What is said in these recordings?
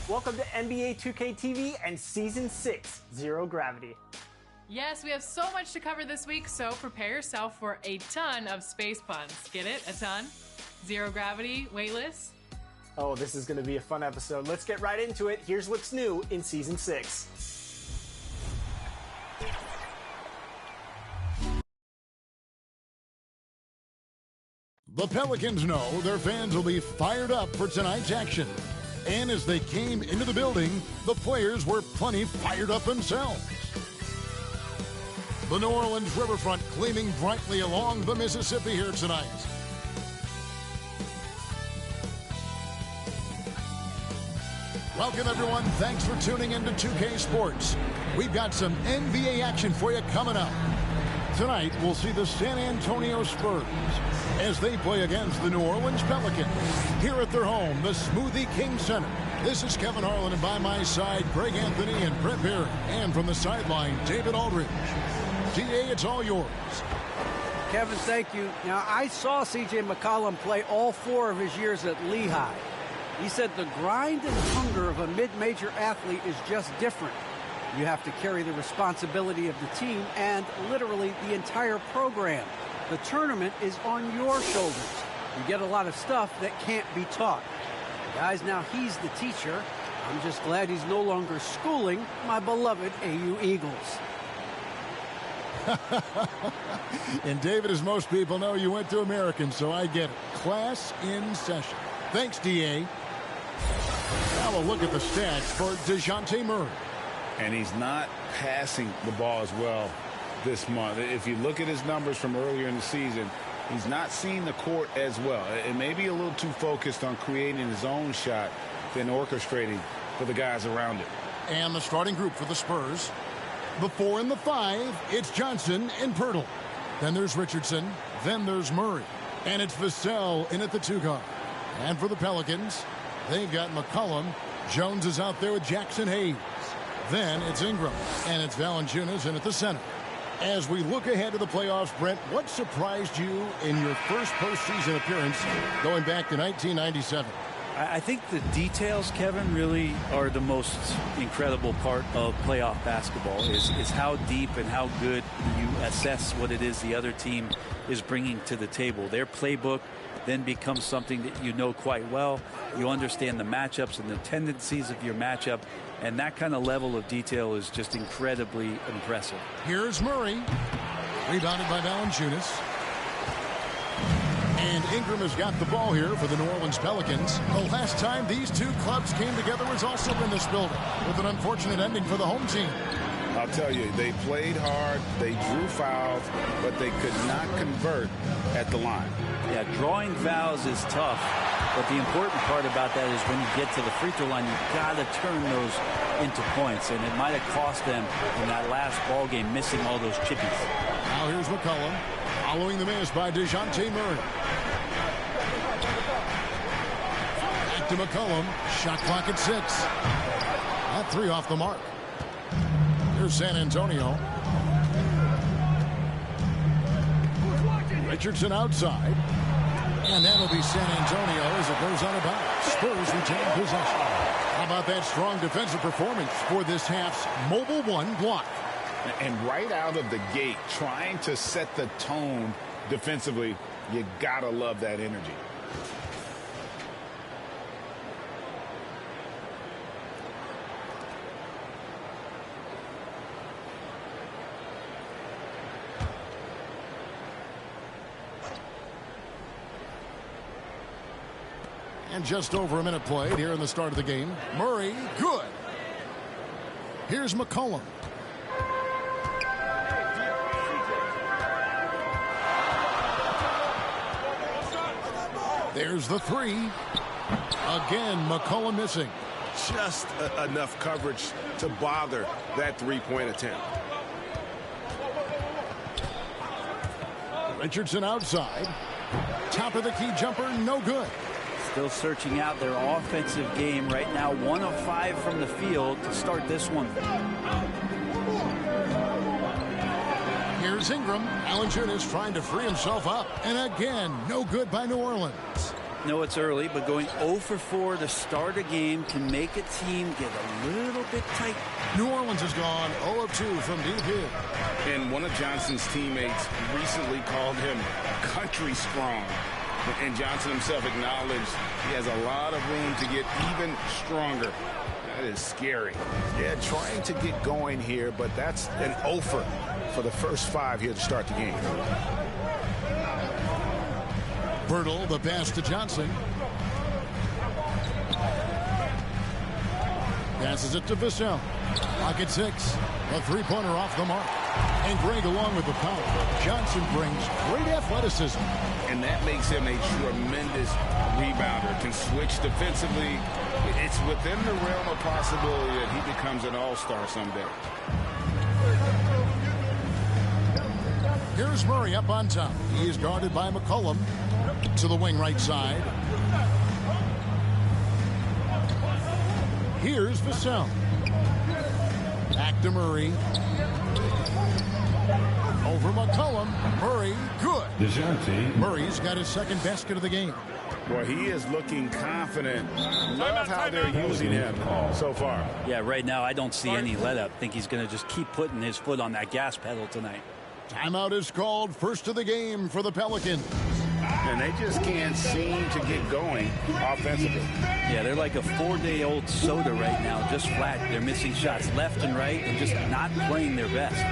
Welcome to NBA 2K TV and Season 6, Zero Gravity. Yes, we have so much to cover this week, so prepare yourself for a ton of space puns. Get it? A ton? Zero gravity, weightless. Oh, this is going to be a fun episode. Let's get right into it. Here's what's new in Season 6. The Pelicans know their fans will be fired up for tonight's action. And as they came into the building, the players were plenty fired up themselves. The New Orleans riverfront gleaming brightly along the Mississippi here tonight. Welcome, everyone. Thanks for tuning into 2K Sports. We've got some NBA action for you coming up. Tonight, we'll see the San Antonio Spurs as they play against the New Orleans Pelicans here at their home, the Smoothie King Center. This is Kevin Harlan, and by my side, Greg Anthony and Brett Barry. And from the sideline, David Aldridge. DA, it's all yours. Kevin, thank you. Now, I saw C.J. McCollum play all 4 of his years at Lehigh. He said the grind and hunger of a mid-major athlete is just different. You have to carry the responsibility of the team and literally the entire program. The tournament is on your shoulders. You get a lot of stuff that can't be taught. Guys, now he's the teacher. I'm just glad he's no longer schooling my beloved AU Eagles. And David, as most people know, you went to American, so I get it. Class in session. Thanks, DA. Now we'll look at the stats for DeJounte Murray. And he's not passing the ball as well this month. If you look at his numbers from earlier in the season, he's not seeing the court as well. It may be a little too focused on creating his own shot than orchestrating for the guys around it. And the starting group for the Spurs. The 4 and the 5, it's Johnson and Pirtle. Then there's Richardson. Then there's Murray. And it's Vassell in at the 2 guard. And for the Pelicans, they've got McCollum. Jones is out there with Jackson Hayes. Then it's Ingram, and it's Valanciunas in at the center. As we look ahead to the playoffs, Brent, what surprised you in your first postseason appearance going back to 1997? I think the details, Kevin, really are the most incredible part of playoff basketball is how deep and how good you assess what it is the other team is bringing to the table. Their playbook then becomes something that you know quite well. You understand the matchups and the tendencies of your matchup, and that kind of level of detail is just incredibly impressive. Here's Murray, rebounded by Valanciunas. And Ingram has got the ball here for the New Orleans Pelicans. The last time these two clubs came together was also in this building, with an unfortunate ending for the home team. I'll tell you, they played hard, they drew fouls, but they could not convert at the line. Yeah, drawing fouls is tough, but the important part about that is when you get to the free throw line, you've got to turn those into points, and it might have cost them in that last ball game missing all those chippies. Now here's McCollum, following the miss by DeJounte Murray. Back to McCollum, shot clock at 6. That 3 off the mark. Here's San Antonio. Richardson outside. And that'll be San Antonio as it goes out of bounds. Spurs retain possession. How about that strong defensive performance for this half's Mobile 1 block? And right out of the gate, trying to set the tone defensively, you gotta love that energy. And just over a minute played here in the start of the game. Murray, good. Here's McCollum. There's the 3. Again, McCollum missing. Just enough coverage to bother that 3-point attempt. Richardson outside. Top of the key jumper, no good. Still searching out their offensive game right now. 1 of 5 from the field to start this one. Here's Ingram. Valanciunas trying to free himself up. And again, no good by New Orleans. No, it's early, but going 0 for 4 to start a game can make a team get a little bit tight. New Orleans has gone 0 of 2 from deep here. And one of Johnson's teammates recently called him country strong. And Johnson himself acknowledged he has a lot of room to get even stronger. That is scary. Yeah, trying to get going here, but that's an offer for the first 5 here to start the game. Bertle, the pass to Johnson. Passes it to Vassell. Pocket 6. A three-pointer off the mark. And Greg along with the foul. Johnson brings great athleticism. And that makes him a tremendous rebounder. Can switch defensively. It's within the realm of possibility that he becomes an all-star someday. Here's Murray up on top. He is guarded by McCollum. To the wing right side. Here's Vassell. Back to Murray. Over McCollum. Murray, good. Murray's got his second basket of the game. Boy, he is looking confident. Love how they're using him so far. Yeah, right now I don't see any let up. Think he's going to just keep putting his foot on that gas pedal tonight. Timeout is called. First of the game for the Pelicans. And they just can't seem to get going offensively. Yeah, they're like a 4-day-old soda right now, just flat. They're missing shots left and right and just not playing their best.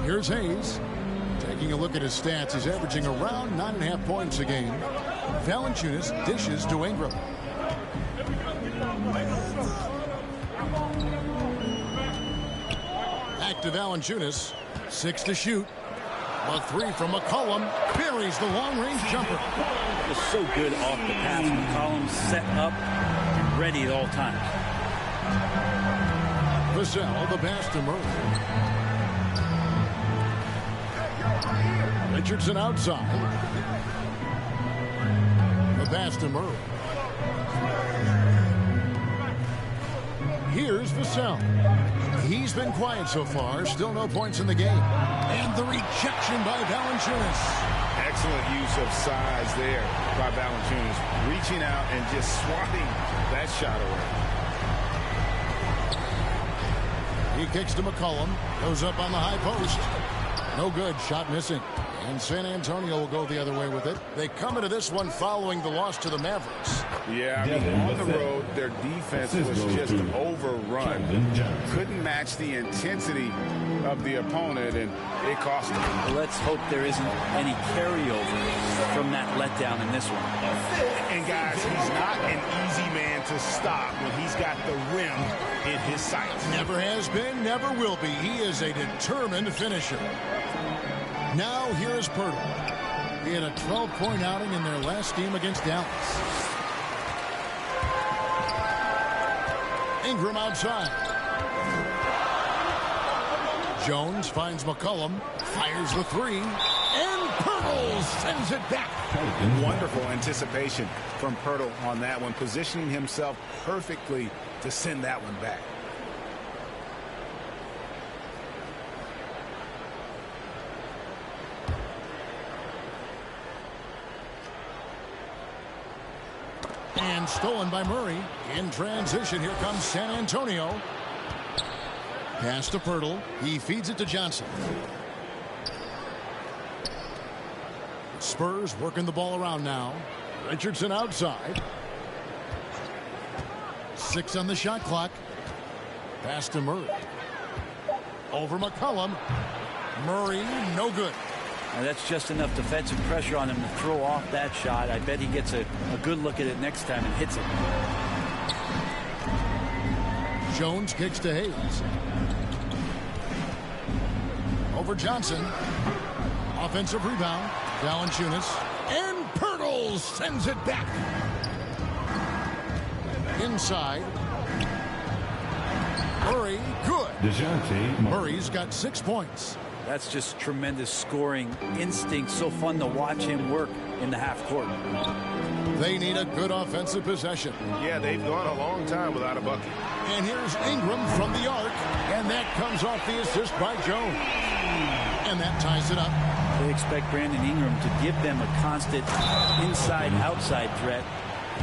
Here's Hayes. Taking a look at his stats, he's averaging around 9.5 points a game. Valanciunas dishes to Ingram. Back to Valanciunas. 6 to shoot. A 3 from McCollum. Buries the long-range jumper. Just so good off the pass. McCollum set up, ready at all times. Vassell, the pass to Murray. Richardson outside. The pass to Murray. Here's Vassell. He's been quiet so far. Still no points in the game. And the rejection by Valanciunas. Excellent use of size there by Valanciunas. Reaching out and just swatting that shot away. He kicks to McCollum. Goes up on the high post. No good. Shot missing. And San Antonio will go the other way with it. They come into this one following the loss to the Mavericks. Yeah, I mean, on the road, their defense was just overrun. Couldn't match the intensity of the opponent, and it cost them. Well, let's hope there isn't any carryover from that letdown in this one. And, guys, he's not an easy man to stop when he's got the rim in his sights. Never has been, never will be. He is a determined finisher. Now here is Pirtle. He had a 12-point outing in their last game against Dallas. Ingram outside. Jones finds McCollum, fires the 3, and Pirtle sends it back. Wonderful anticipation from Pirtle on that one, positioning himself perfectly to send that one back. And stolen by Murray. In transition, here comes San Antonio. Pass to Pirtle. He feeds it to Johnson. Spurs working the ball around now. Richardson outside. 6 on the shot clock. Pass to Murray. Over McCollum. Murray, no good. Now that's just enough defensive pressure on him to throw off that shot. I bet he gets a good look at it next time and hits it. Jones kicks to Hayes. Over Johnson. Offensive rebound. Valanciunas. And Pirtle sends it back. Inside. Murray, good. Murray's got 6 points. That's just tremendous scoring instinct. So fun to watch him work in the half court. They need a good offensive possession. Yeah, they've gone a long time without a bucket. And here's Ingram from the arc. And that comes off the assist by Jones. And that ties it up. They expect Brandon Ingram to give them a constant inside-outside threat.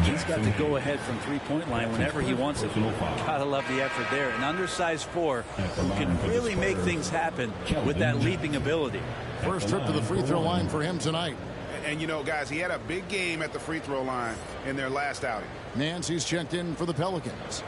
He's got to go ahead from three-point line whenever he wants it. Gotta love the effort there. An undersized 4 who can really make things happen with that leaping ability. First trip to the free throw line for him tonight. And you know, guys, he had a big game at the free throw line in their last outing. Nancy's checked in for the Pelicans.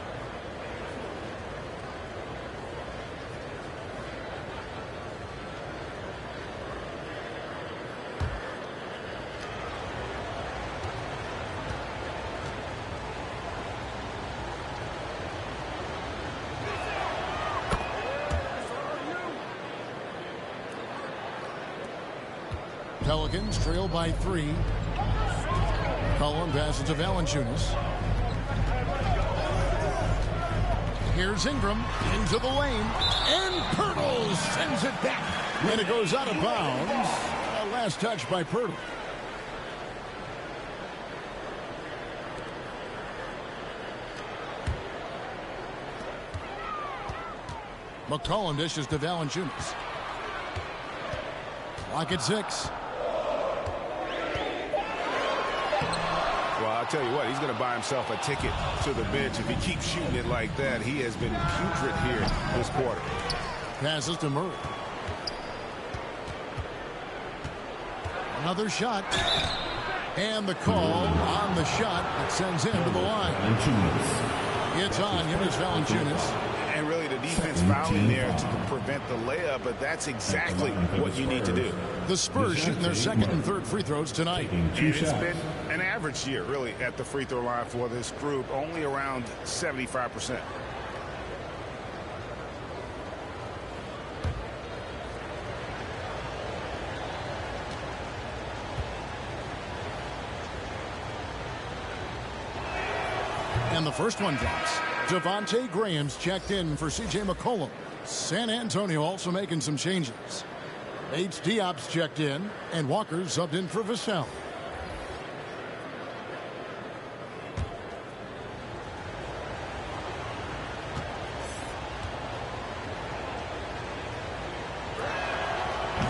Pelicans trail by 3. Cullen passes to Valanciunas. Here's Ingram into the lane. And Pirtle sends it back. And it goes out of bounds. Last touch by Pirtle. McCollum dishes to Valanciunas. Clock at 6. Well, I'll tell you what, he's going to buy himself a ticket to the bench if he keeps shooting it like that. He has been putrid here this quarter. Passes to Murray. Another shot. And the call on the shot that sends him to the line. It's on him as Valanciunas. And really the defense fouling there to prevent the layup, but that's exactly what you need to do. The Spurs shooting their second and third free throws tonight. And it's been an average year, really, at the free throw line for this group, only around 75%. And the first one drops. Devontae Graham's checked in for C.J. McCollum. San Antonio also making some changes. H. Diop's checked in, and Walker subbed in for Vassell.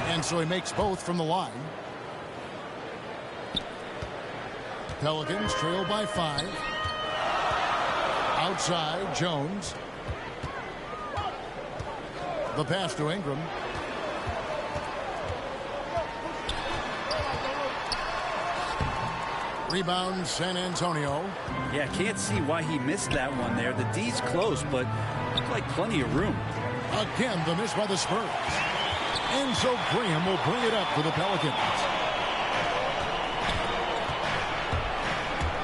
And so he makes both from the line. Pelicans trail by 5. Outside, Jones. The pass to Ingram. Rebound, San Antonio. Yeah, can't see why he missed that one there. The D's close, but looked like plenty of room. Again, the miss by the Spurs. And so Graham will bring it up for the Pelicans.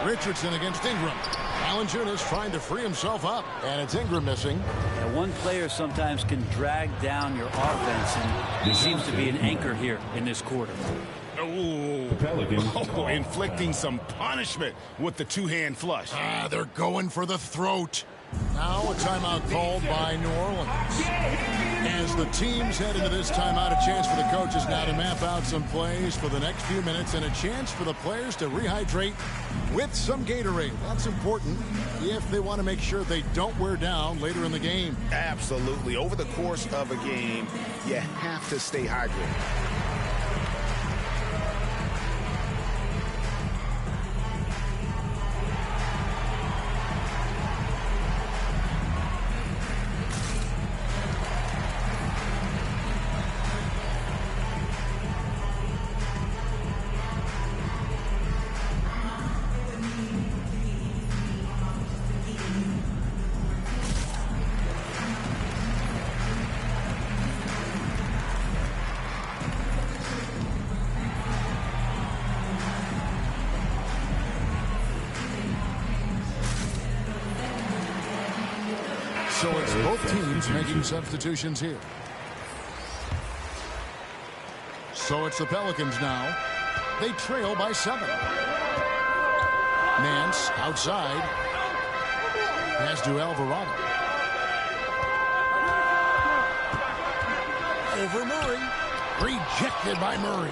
Richardson against Ingram. Valanciunas trying to free himself up, and it's Ingram missing. Now, one player sometimes can drag down your offense, and he seems to be an anchor here in this quarter. Inflicting some punishment with the two-hand flush. They're going for the throat. Now a timeout called by New Orleans. As the teams head into this timeout, a chance for the coaches now to map out some plays for the next few minutes and a chance for the players to rehydrate with some Gatorade. That's important if they want to make sure they don't wear down later in the game. Absolutely. Over the course of a game, you have to stay hydrated. So it's both teams making substitutions here. So it's the Pelicans now. They trail by 7. Nance outside. Pass to Alvarado. Over Murray. Rejected by Murray.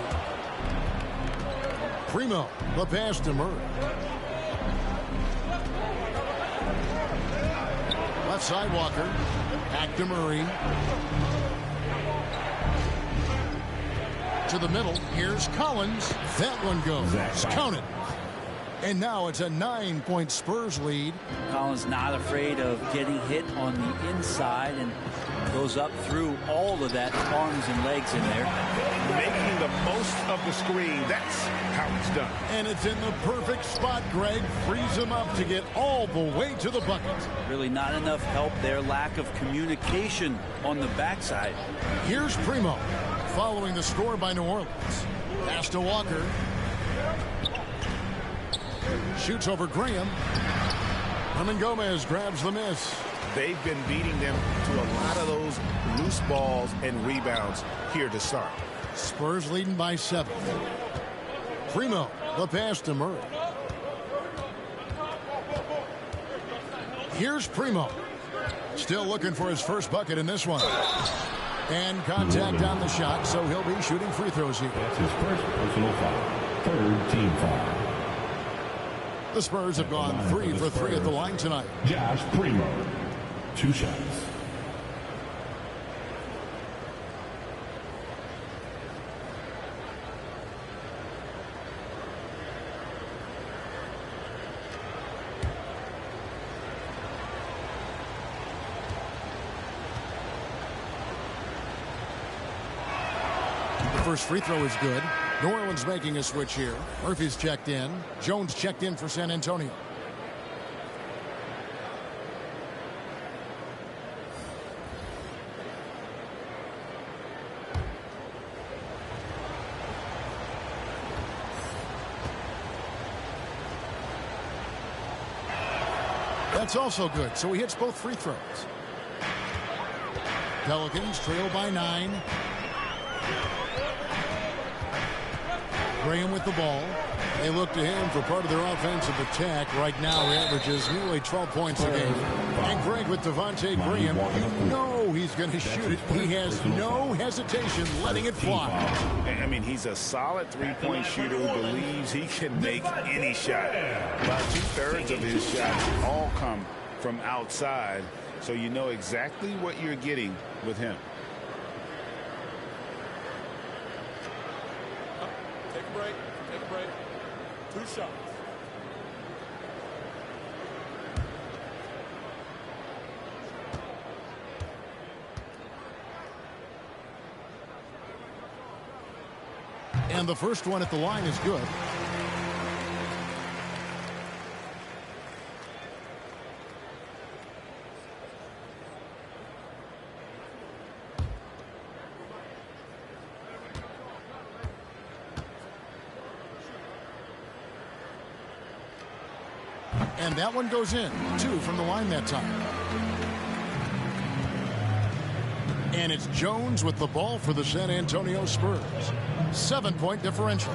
Primo, the pass to Murray. Left side Walker. Back to Murray. To the middle. Here's Collins. That one goes. Count it. And now it's a 9-point Spurs lead. Collins not afraid of getting hit on the inside and goes up through all of that, arms and legs in there. Making the most of the screen. That's how it's done. And it's in the perfect spot, Greg. Frees him up to get all the way to the bucket. Really not enough help there. Lack of communication on the backside. Here's Primo following the score by New Orleans. Pass to Walker. Shoots over Graham. Herman Gomez grabs the miss. They've been beating them to a lot of those loose balls and rebounds here to start. Spurs leading by 7. Primo, the pass to Murray. Here's Primo. Still looking for his first bucket in this one. And contact on the shot, so he'll be shooting free throws here. That's his first personal foul. 3rd team foul. The Spurs have gone 3 for 3 at the line tonight. Josh Primo. 2 shots. The first free throw is good. New Orleans making a switch here. Murphy's checked in. Jones checked in for San Antonio. That's also good, so he hits both free throws. Pelicans trail by 9. Graham with the ball. They look to him for part of their offensive attack. Right now, he averages nearly 12 points a game. And Greg with Devontae Graham, you know he's going to shoot it. He has no hesitation letting it fly. I mean, he's a solid three-point shooter who believes he can make any shot. About 2/3 of his shots all come from outside, so you know exactly what you're getting with him. Take a break. Take a break. 2 shots. And the first one at the line is good. And that one goes in. 2 from the line that time. And it's Jones with the ball for the San Antonio Spurs. 7-point differential.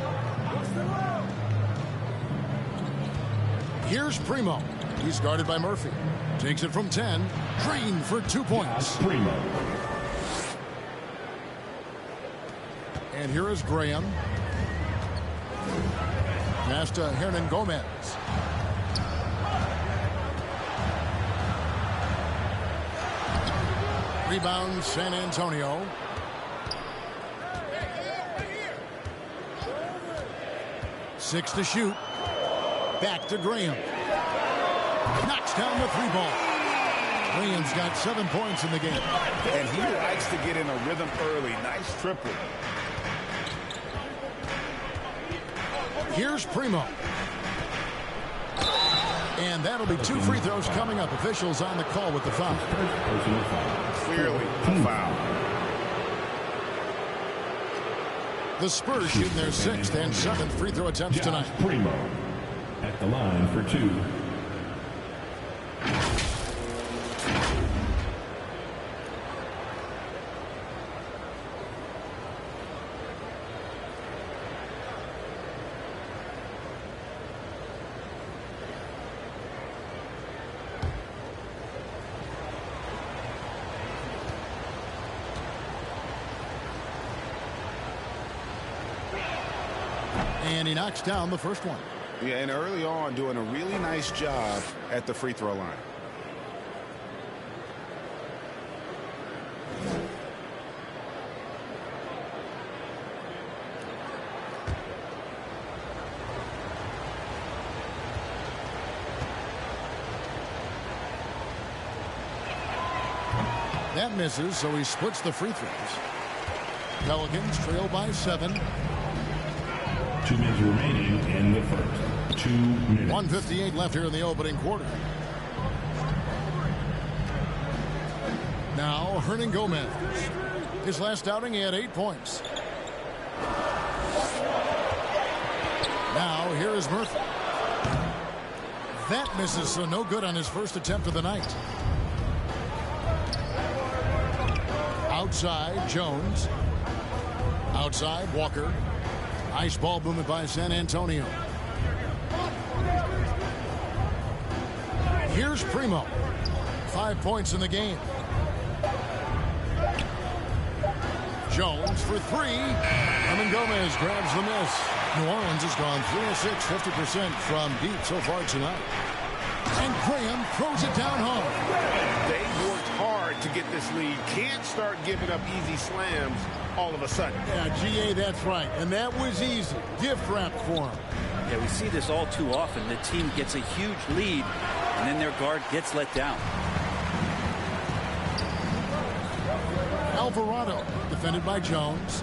Here's Primo. He's guarded by Murphy. Takes it from 10. Green for 2 points. Primo. And here is Graham. Pass to Hernan Gomez. Rebound San Antonio. Six to shoot. Back to Graham. Knocks down the 3-ball. Graham's got 7 points in the game. And he likes to get in a rhythm early. Nice triple. Here's Primo. And that'll be 2 free throws coming up. Officials on the call with the foul. Personal foul. Clearly a foul. The Spurs shooting their 6th and 7th free throw attempts tonight. Primo at the line for 2. And he knocks down the first one. Yeah, and early on doing a really nice job at the free throw line. That misses, so he splits the free throws. Pelicans trail by 7. 2 minutes remaining in the first. 2 minutes. 1:58 left here in the opening quarter. Now Hernan Gomez. His last outing, he had 8 points. Now here is Murphy. That misses, so no good on his first attempt of the night. Outside, Jones. Outside, Walker. Nice ball movement by San Antonio. Here's Primo. 5 points in the game. Jones for 3. Hernan Gomez grabs the miss. New Orleans has gone 3 of 6, 50% from deep so far tonight. And Graham throws it down home. They worked hard to get this lead. Can't start giving up easy slams all of a sudden. Yeah, GA, that's right. And that was easy. Gift wrap for him. Yeah, we see this all too often. The team gets a huge lead, and then their guard gets let down. Alvarado, defended by Jones.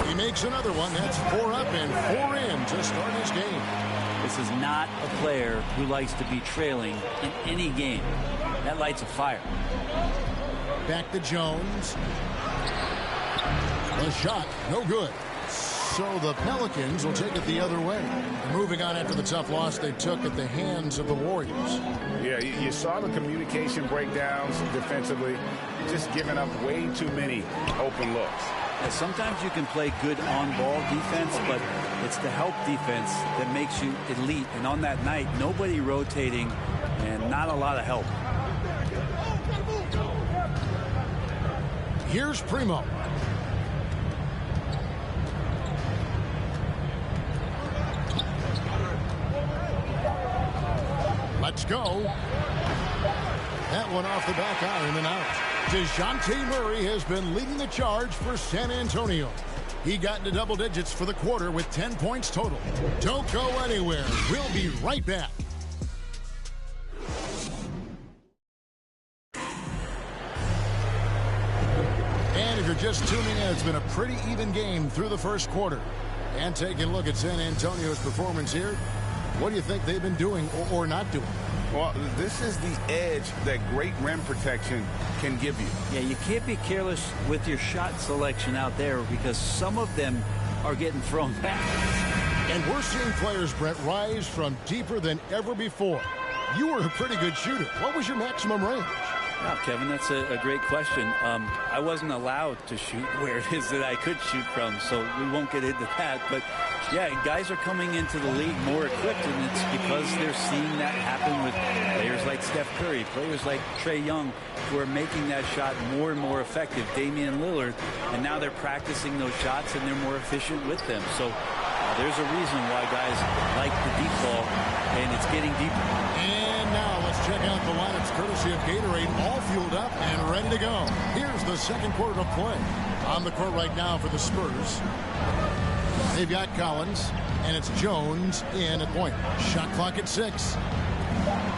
He makes another one. That's 4 up and 4 in to start his game. This is not a player who likes to be trailing in any game. That lights a fire. Back to Jones. The shot, no good. So the Pelicans will take it the other way. Moving on after the tough loss they took at the hands of the Warriors. Yeah, you saw the communication breakdowns defensively, just giving up way too many open looks. Yeah, sometimes you can play good on-ball defense, but it's the help defense that makes you elite. And on that night, nobody rotating and not a lot of help. Here's Primo. Let's go. That one off the back iron and out. DeJounte Murray has been leading the charge for San Antonio. He got into double digits for the quarter with 10 points total. Don't go anywhere. We'll be right back. And if you're just tuning in, it's been a pretty even game through the first quarter. And taking a look at San Antonio's performance here, what do you think they've been doing or not doing? Well, this is the edge that great rim protection can give you. Yeah, you can't be careless with your shot selection out there because some of them are getting thrown back. And we're seeing players, Brett, rise from deeper than ever before. You were a pretty good shooter. What was your maximum range? Wow, Kevin, that's a great question. I wasn't allowed to shoot where it is that I could shoot from, so we won't get into that. But, yeah, guys are coming into the league more equipped, and it's because they're seeing that happen with players like Steph Curry, players like Trae Young, who are making that shot more and more effective, Damian Lillard, and now they're practicing those shots, and they're more efficient with them. So there's a reason why guys like the deep ball, and it's getting deeper. And now let's check out the lineups courtesy of Gatorade, all fueled up and ready to go. Here's the second quarter of play. On the court right now for the Spurs. They've got Collins, and it's Jones in at point. Shot clock at 6.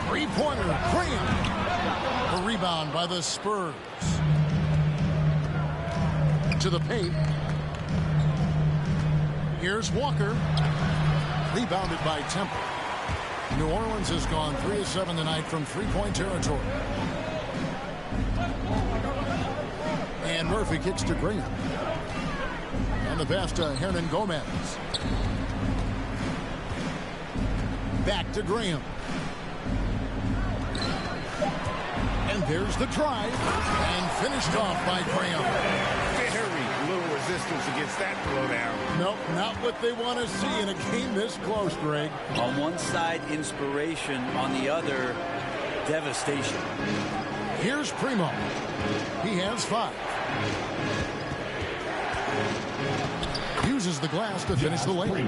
Three-pointer, Graham. The rebound by the Spurs. To the paint. Here's Walker. Rebounded by Temple. New Orleans has gone 3 of 7 tonight from three-point territory. And Murphy kicks to Graham. And the pass to Hernan Gomez. Back to Graham. And there's the drive. And finished off by Graham. Very little resistance against that throwdown. Nope, not what they want to see in a game this close, Greg. On one side, inspiration. On the other, devastation. Here's Primo. He has 5. uses the glass to finish the lane.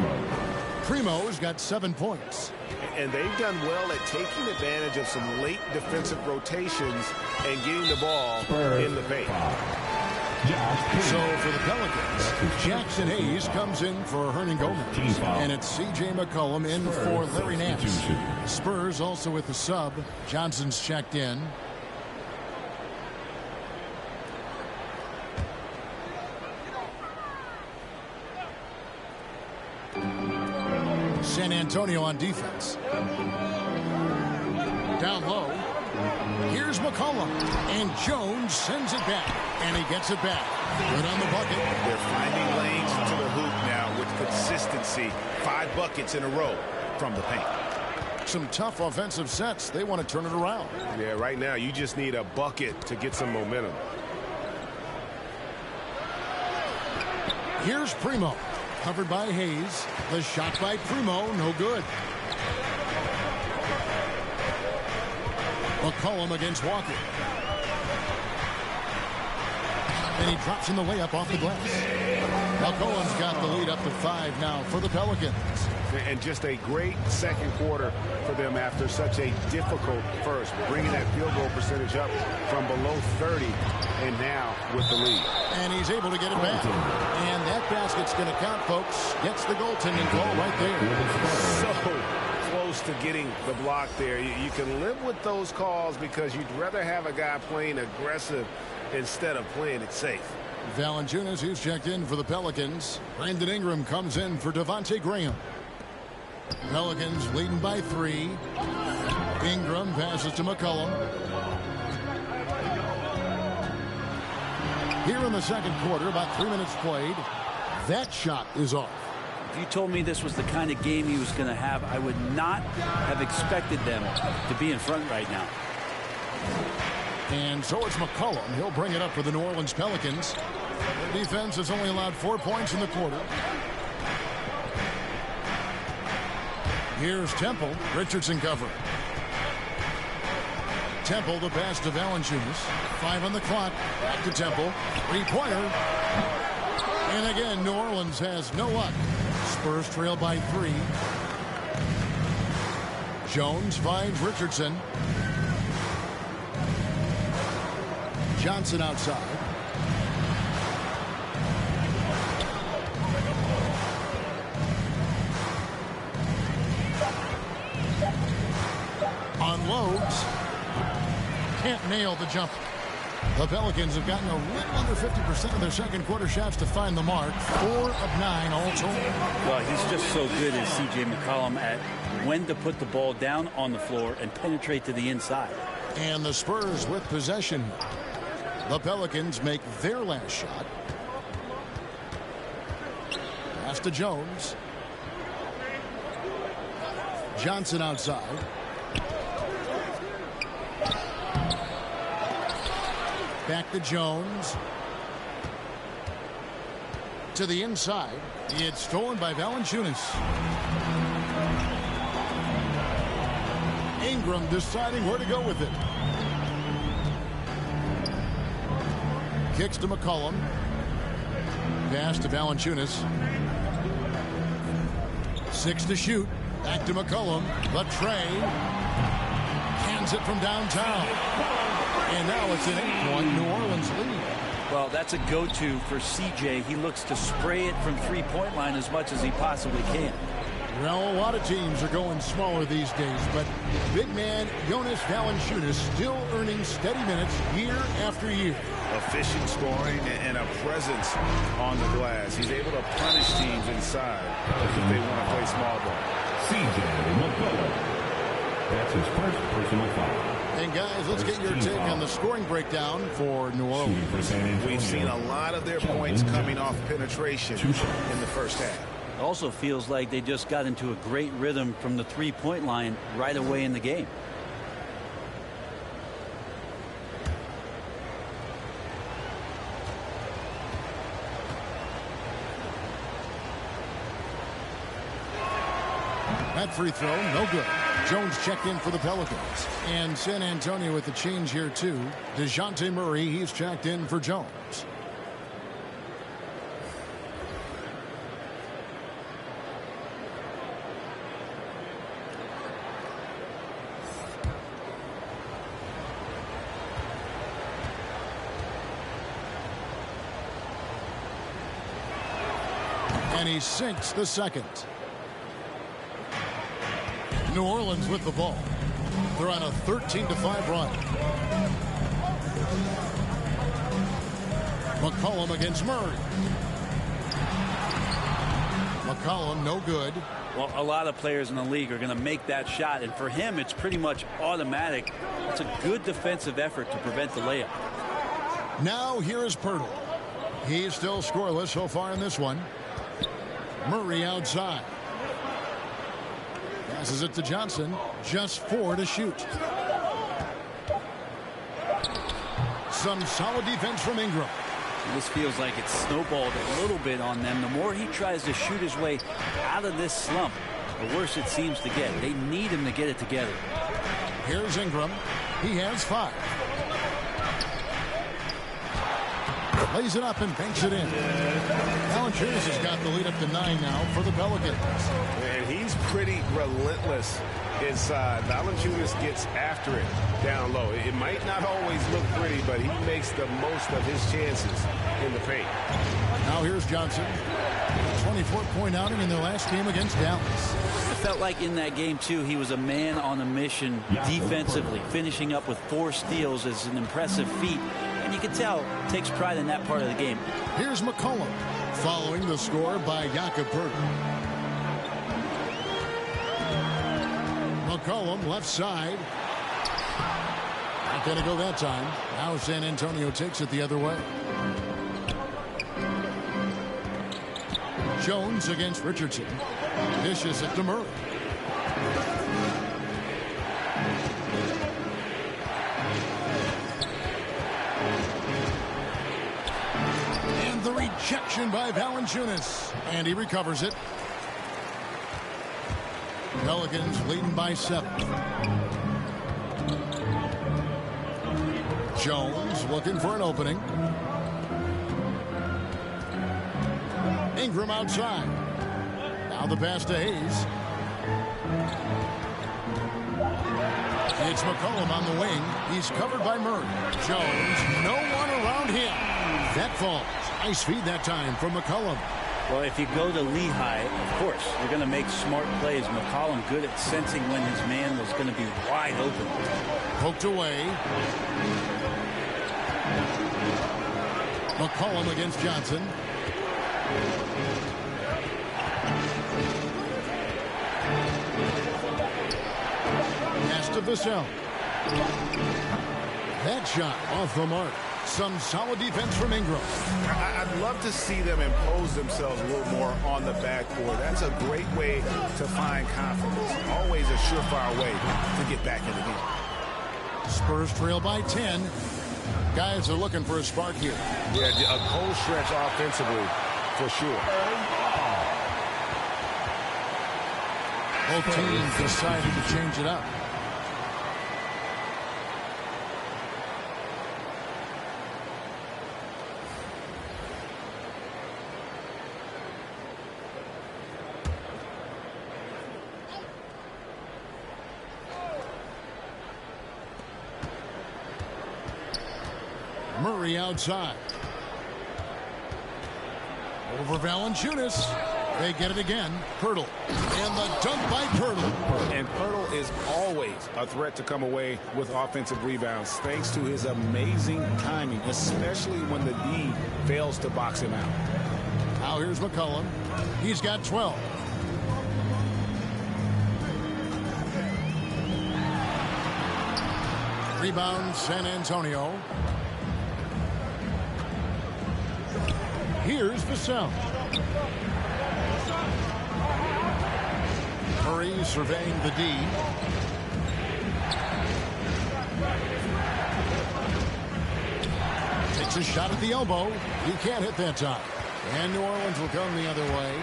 Primo's got 7 points. And they've done well at taking advantage of some late defensive rotations and getting the ball in the paint. So for the Pelicans, Jackson Hayes comes in for Hernan Gomez. And it's C.J. McCollum in for Larry Nance. Spurs also with the sub. Johnson's checked in. San Antonio on defense. Down low. Here's McCollum. And Jones sends it back. And he gets it back. Good on the bucket. They're finding lanes to the hoop now with consistency. 5 buckets in a row from the paint. Some tough offensive sets. They want to turn it around. Yeah, right now you just need a bucket to get some momentum. Here's Primo. Covered by Hayes. The shot by Primo, no good. McCollum against Walker. And he drops in the layup off the glass. McCollum's got the lead up to 5 now for the Pelicans. And just a great second quarter for them after such a difficult first. Bringing that field goal percentage up from below 30 and now with the lead. And he's able to get it back. And that basket's going to count, folks. Gets the goaltending call right there. So close to getting the block there. You can live with those calls because you'd rather have a guy playing aggressive instead of playing it safe. Valanciunas, who's checked in for the Pelicans. Brandon Ingram comes in for Devontae Graham. Pelicans leading by 3. Ingram passes to McCollum. Here in the second quarter, about 3 minutes played. That shot is off. If you told me this was the kind of game he was going to have, I would not have expected them to be in front right now. And so it's McCollum. He'll bring it up for the New Orleans Pelicans. The defense has only allowed 4 points in the quarter. Here's Temple. Richardson cover. Temple the pass to Valanciunas. 5 on the clock. Back to Temple. 3-pointer. And again, New Orleans has no luck. Spurs trail by 3. Jones finds Richardson. Johnson outside. Unloads. Can't nail the jumper. The Pelicans have gotten a little under 50% of their second quarter shots to find the mark. 4 of 9 all told. Well, he's just so good as C.J. McCollum at when to put the ball down on the floor and penetrate to the inside. And the Spurs with possession. The Pelicans make their last shot. Pass to Jones. Johnson outside. Back to Jones. To the inside. It's stolen by Valanciunas. Ingram deciding where to go with it. Kicks to McCollum. Pass to Valanciunas. 6 to shoot. Back to McCollum. The tray. Hands it from downtown. And now it's an 8-point New Orleans lead. Well, that's a go-to for C.J. He looks to spray it from three-point line as much as he possibly can. Well, a lot of teams are going smaller these days, but big man Jonas Valanciunas still earning steady minutes year after year. Efficient scoring and a presence on the glass. He's able to punish teams inside if they want to play small ball. C.J. McCollum. That's his first personal foul. And guys, let's get your take on the scoring breakdown for New Orleans. We've seen a lot of their points coming off penetration in the first half. It also feels like they just got into a great rhythm from the three-point line right away in the game. That free throw, no good. Jones checked in for the Pelicans. And San Antonio with the change here, too. DeJounte Murray, he's checked in for Jones. And he sinks the second. New Orleans with the ball. They're on a 13-5 run. McCollum against Murray. McCollum, no good. Well, a lot of players in the league are going to make that shot, and for him, it's pretty much automatic. It's a good defensive effort to prevent the layup. Now here is Pirtle. He's still scoreless so far in this one. Murray outside. Passes it to Johnson. Just 4 to shoot. Some solid defense from Ingram. This feels like it's snowballed a little bit on them. The more he tries to shoot his way out of this slump, the worse it seems to get. They need him to get it together. Here's Ingram. He has 5. Lays it up and banks it in. Valanciunas has got the lead up to 9 now for the Pelicans. And he's pretty relentless inside. Valanciunas gets after it down low. It might not always look pretty, but he makes the most of his chances in the paint. Now here's Johnson. 24-point outing in their last game against Dallas. I felt like in that game, too, he was a man on a mission defensively. Finishing up with 4 steals is an impressive feat. And you can tell, takes pride in that part of the game. Here's McCollum, following the score by Jakob Poeltl. McCollum, left side. Not going to go that time. Now San Antonio takes it the other way. Jones against Richardson. Dishes it to Murray. And the rejection by Valanciunas. And he recovers it. Pelicans leading by 7. Jones looking for an opening. Ingram outside. Now the pass to Hayes. It's McCollum on the wing. He's covered by Murray. Jones, no one around him. That falls. Nice feed that time from McCollum. Well, if you go to Lehigh, of course, you're going to make smart plays. McCollum good at sensing when his man was going to be wide open. Poked away. McCollum against Johnson. Pass to Vassell. That shot off the mark. Some solid defense from Ingram. I'd love to see them impose themselves a little more on the backboard. That's a great way to find confidence. Always a surefire way to get back in the game. Spurs trail by 10. Guys are looking for a spark here. Yeah, a cold stretch offensively for sure. Both teams decided to change it up. Murray outside. Over Valanciunas. They get it again. Poeltl. And the dunk by Poeltl. And Poeltl is always a threat to come away with offensive rebounds thanks to his amazing timing, especially when the D fails to box him out. Now here's McCollum. He's got 12. Rebound San Antonio. Here's Vassell. Murray surveying the D. Takes a shot at the elbow. He can't hit that time. And New Orleans will come the other way.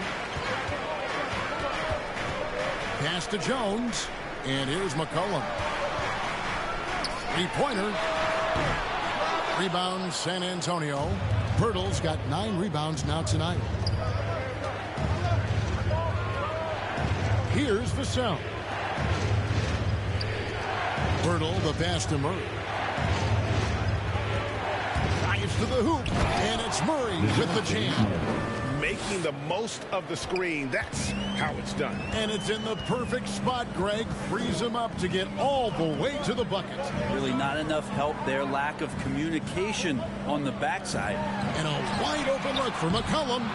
Pass to Jones. And here's McCollum. Three-pointer. Rebound San Antonio. Poeltl's got 9 rebounds now tonight. Here's Vassell. Poeltl, the pass to Murray. Drives to the hoop, and it's Murray with the jam. making the most of the screen. That's how it's done. And it's in the perfect spot, Greg. Frees him up to get all the way to the bucket. Really not enough help there. Lack of communication on the backside. And a wide open look for McCollum.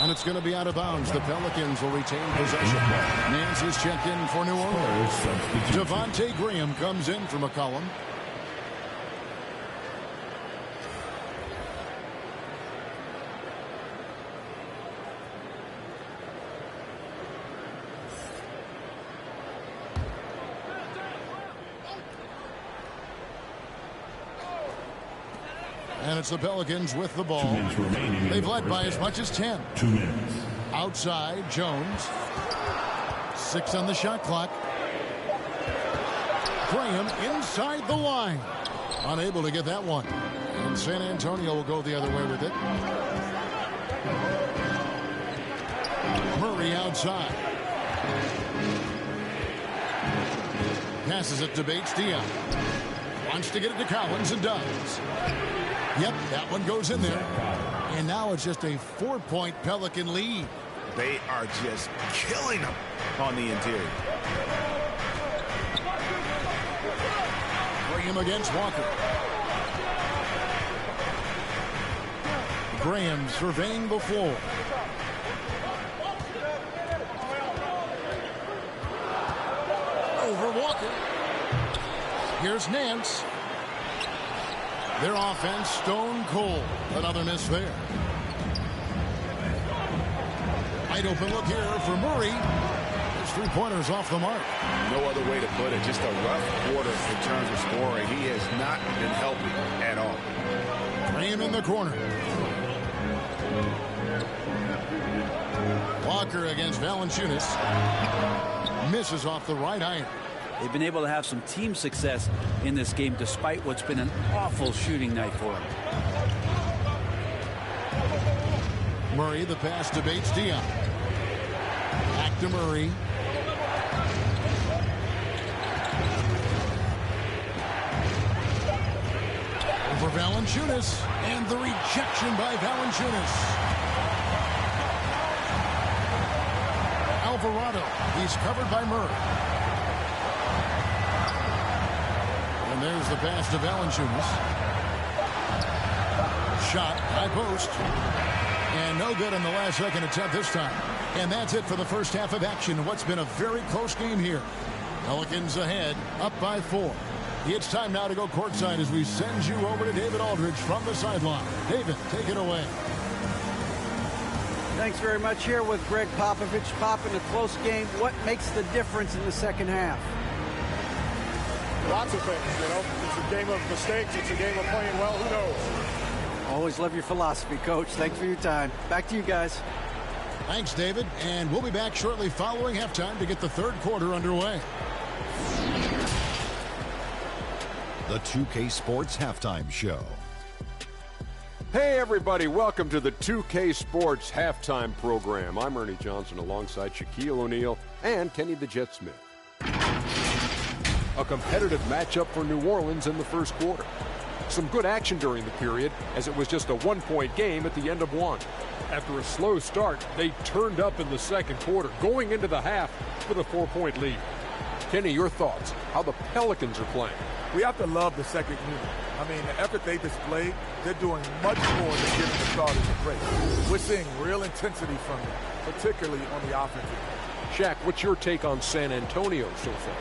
And it's going to be out of bounds. The Pelicans will retain possession. Nance is checked in for New Orleans. Devontae Graham comes in for McCollum. And it's the Pelicans with the ball. 2 minutes remaining. They've led by as much as 10. 2 minutes. Outside, Jones. 6 on the shot clock. Graham inside the line. Unable to get that one. And San Antonio will go the other way with it. Murray outside. Passes it to Bates-Diop. Wants to get it to Collins and does. Yep, that one goes in there. And now it's just a 4-point Pelican lead. They are just killing them on the interior. Graham against Walker. Graham surveying the floor. Over Walker. Here's Nance. Their offense stone cold. Another miss there. Wide open look here for Murray. His three-pointers off the mark. No other way to put it. Just a rough quarter in terms of scoring. He has not been helping at all. Graham in the corner. Walker against Valanciunas. Misses off the right iron. They've been able to have some team success in this game despite what's been an awful shooting night for them. Murray, the pass to Bates-Diop. Back to Murray. Over Valanciunas. And the rejection by Valanciunas. Alvarado. He's covered by Murray. And there's the pass to Valanciunas. Shot, high post. And no good on the last second attempt this time. And that's it for the first half of action. What's been a very close game here. Pelicans ahead, up by 4. It's time now to go courtside as we send you over to David Aldridge from the sideline. David, take it away. Thanks very much. Here with Greg Popovich. Pop, in a close game, what makes the difference in the second half? Lots of things, you know. It's a game of mistakes. It's a game of playing well. Who knows? Always love your philosophy, Coach. Thanks for your time. Back to you guys. Thanks, David. And we'll be back shortly following halftime to get the third quarter underway. The 2K Sports Halftime Show. Hey, everybody. Welcome to the 2K Sports Halftime Program. I'm Ernie Johnson alongside Shaquille O'Neal and Kenny the Jet Smith. A competitive matchup for New Orleans in the first quarter. Some good action during the period, as it was just a one-point game at the end of one. After a slow start, they turned up in the second quarter, going into the half with a 4-point lead. Kenny, your thoughts, how the Pelicans are playing? We have to love the second unit. I mean, the effort they displayed, they're doing much more than giving the starters a break. We're seeing real intensity from them, particularly on the offensive end. Shaq, what's your take on San Antonio so far?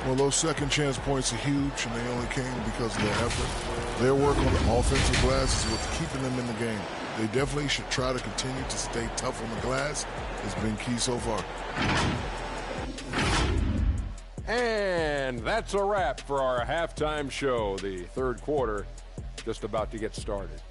Well, those second chance points are huge, and they only came because of their effort. Their work on the offensive glass is what's keeping them in the game. They definitely should try to continue to stay tough on the glass. It's been key so far. And that's a wrap for our halftime show. The third quarter just about to get started.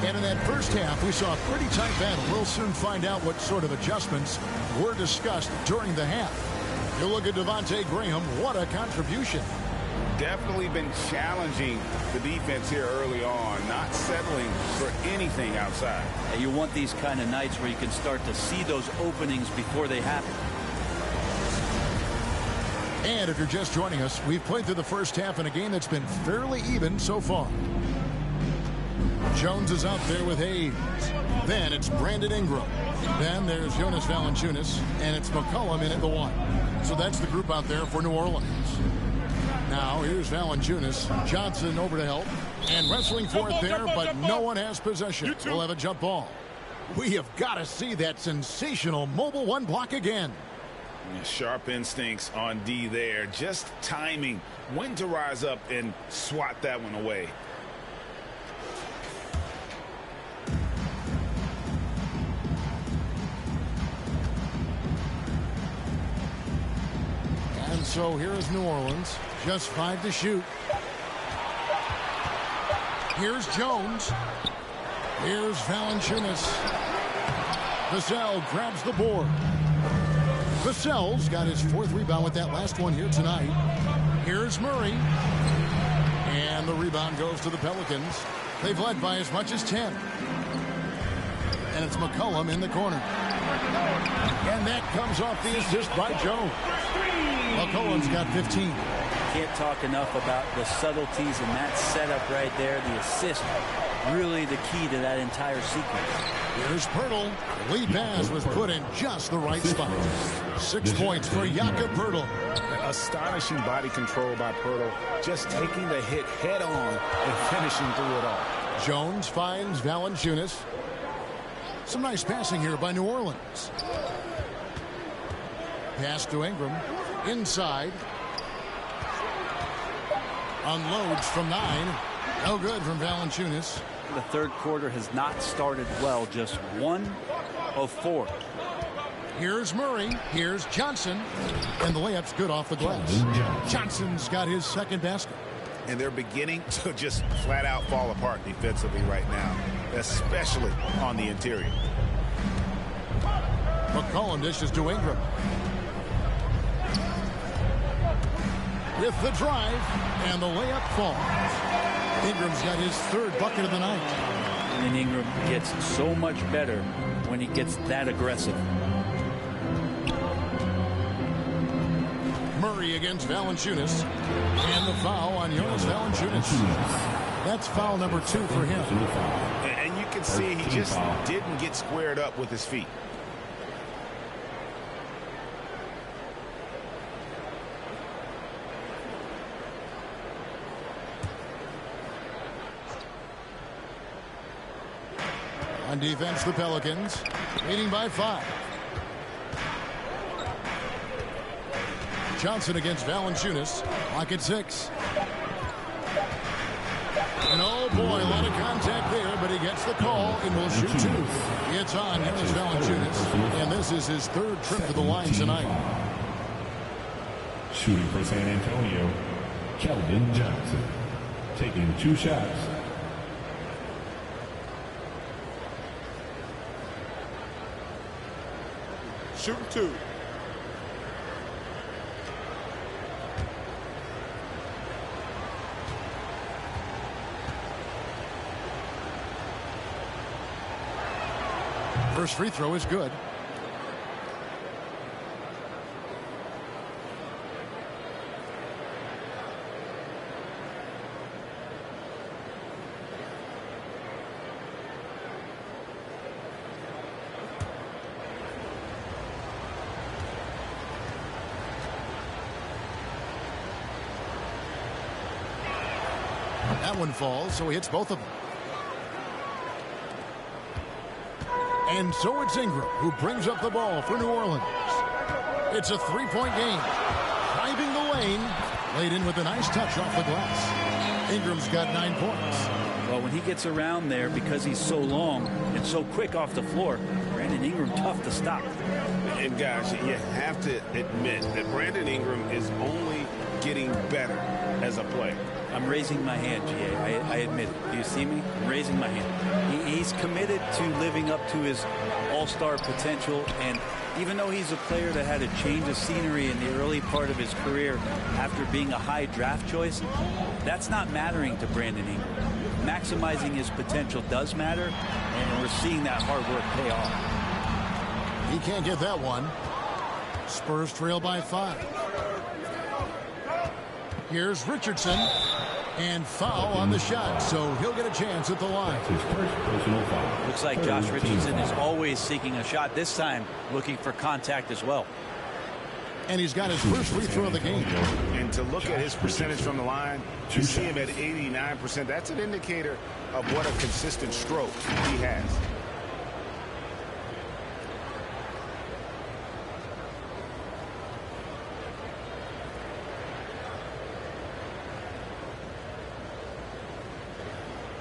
And in that first half, we saw a pretty tight battle. We'll soon find out what sort of adjustments were discussed during the half. You look at Devontae Graham, what a contribution. definitely been challenging the defense here early on, not settling for anything outside. And you want these kind of nights where you can start to see those openings before they happen. And if you're just joining us, we've played through the first half in a game that's been fairly even so far. Jones is out there with Hayes. Then it's Brandon Ingram. Then there's Jonas Valanciunas, and it's McCollum in at the 1. So that's the group out there for New Orleans. Now here's Valanciunas. Johnson over to help. And wrestling for it there, but no one has possession. We'll have a jump ball. We have got to see that sensational mobile 1 block again. Sharp instincts on D there. Just timing when to rise up and swat that one away. And so here is New Orleans. Just 5 to shoot. Here's Jones. Here's Valanciunas. Vassell grabs the board. Vassell's got his 4th rebound with that last one here tonight. Here's Murray. And the rebound goes to the Pelicans. They've led by as much as 10. And it's McCollum in the corner. And that comes off the assist by Jones. McCollum's got 15. Can't talk enough about the subtleties in that setup right there. The assist, really the key to that entire sequence. Here's Pirtle. The lead pass was put in just the right spot. 6 points for Jakob Pirtle. Astonishing body control by Pirtle. Just taking the hit head on and finishing through it all. Jones finds Valanciunas. Some nice passing here by New Orleans. Pass to Ingram. Inside. Unloads from 9. No good from Valanciunas. The third quarter has not started well. Just 1 of 4. Here's Murray. Here's Johnson. And the layup's good off the glass. Johnson's got his 2nd basket. And they're beginning to just flat out fall apart defensively right now, especially on the interior. McCollum dishes to Ingram. With the drive, and the layup falls. Ingram's got his 3rd bucket of the night. And Ingram gets so much better when he gets that aggressive. Murray against Valanciunas. And the foul on Jonas Valanciunas. That's foul number 2 for him. And you can see he just didn't get squared up with his feet. On defense, the Pelicans leading by 5. Johnson against Valanciunas. Lock at 6. And oh boy, a lot of contact there, but he gets the call and will shoot 2. It's on Jonas Valanciunas, and this is his 3rd trip to the line tonight. Shooting for San Antonio, Keldon Johnson. Taking 2 shots. Shooting 2. First free throw is good. That one falls, so he hits both of them. And so it's Ingram who brings up the ball for New Orleans. It's a 3-point game. Driving the lane. Laid in with a nice touch off the glass. Ingram's got 9 points. Well, when he gets around there, because he's so long and so quick off the floor, Brandon Ingram tough to stop. And guys, you have to admit that Brandon Ingram is only getting better as a player. I'm raising my hand, GA. I admit it. Do you see me? I'm raising my hand. He's committed to living up to his all-star potential, and even though he's a player that had a change of scenery in the early part of his career after being a high draft choice, that's not mattering to Brandon Ingram. Maximizing his potential does matter, and we're seeing that hard work pay off. He can't get that one. Spurs trail by 5. Here's Richardson, and foul on the shot, so he'll get a chance at the line. His first personal foul. Looks like Josh Richardson is always seeking a shot, this time looking for contact as well. And he's got his first free throw of the game. And to look at his percentage from the line, you see him at 89%. That's an indicator of what a consistent stroke he has.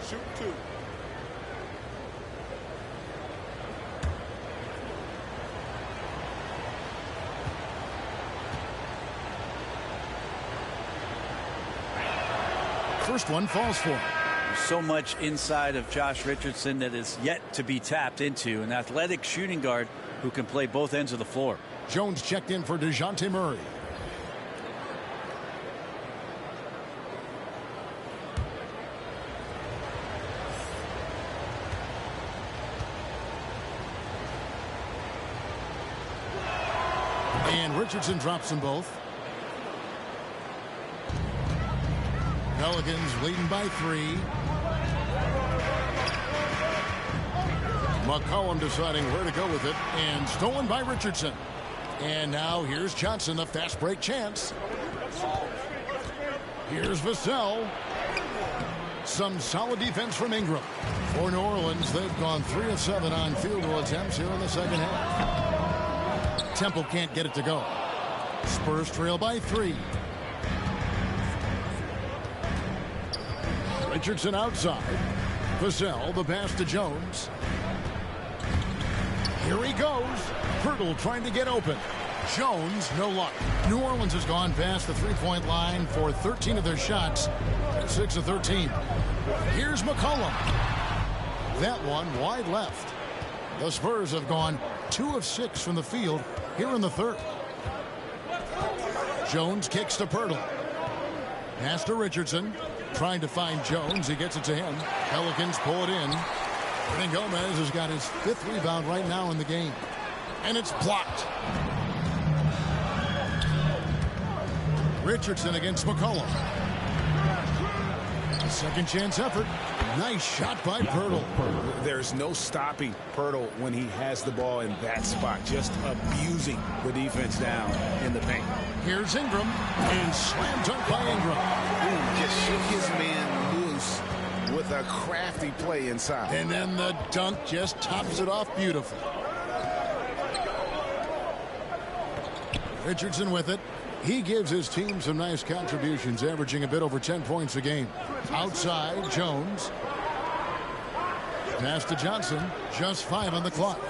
Shoot 2. First one falls for him. So much inside of Josh Richardson that is yet to be tapped into. An athletic shooting guard who can play both ends of the floor. Jones checked in for DeJounte Murray. And Richardson drops them both. Pelicans leading by 3. McCollum deciding where to go with it, and stolen by Richardson. And now here's Johnson, the fast break chance. Here's Vassell. Some solid defense from Ingram. For New Orleans, they've gone 3 of 7 on field goal attempts here in the second half. Temple can't get it to go. Spurs trail by 3. Richardson outside. Vassell, the pass to Jones. Here he goes. Pirtle trying to get open. Jones, no luck. New Orleans has gone past the three-point line for 13 of their shots. 6 of 13. Here's McCollum. That one wide left. The Spurs have gone 2 of 6 from the field here in the third. Jones kicks to Pirtle. Pass to Richardson. Trying to find Jones. He gets it to him. Pelicans pull it in. And Gomez has got his 5th rebound right now in the game. And it's blocked. Richardson against McCollum. A second chance effort. Nice shot by Pirtle. There's no stopping Pirtle when he has the ball in that spot. Just abusing the defense down in the paint. Here's Ingram. And slam dunk by Ingram. Ooh, just shook his man loose with a crafty play inside. And then the dunk just tops it off beautifully. Richardson with it. He gives his team some nice contributions, averaging a bit over 10 points a game. Outside, Jones. Pass to Johnson. Just 5 on the clock.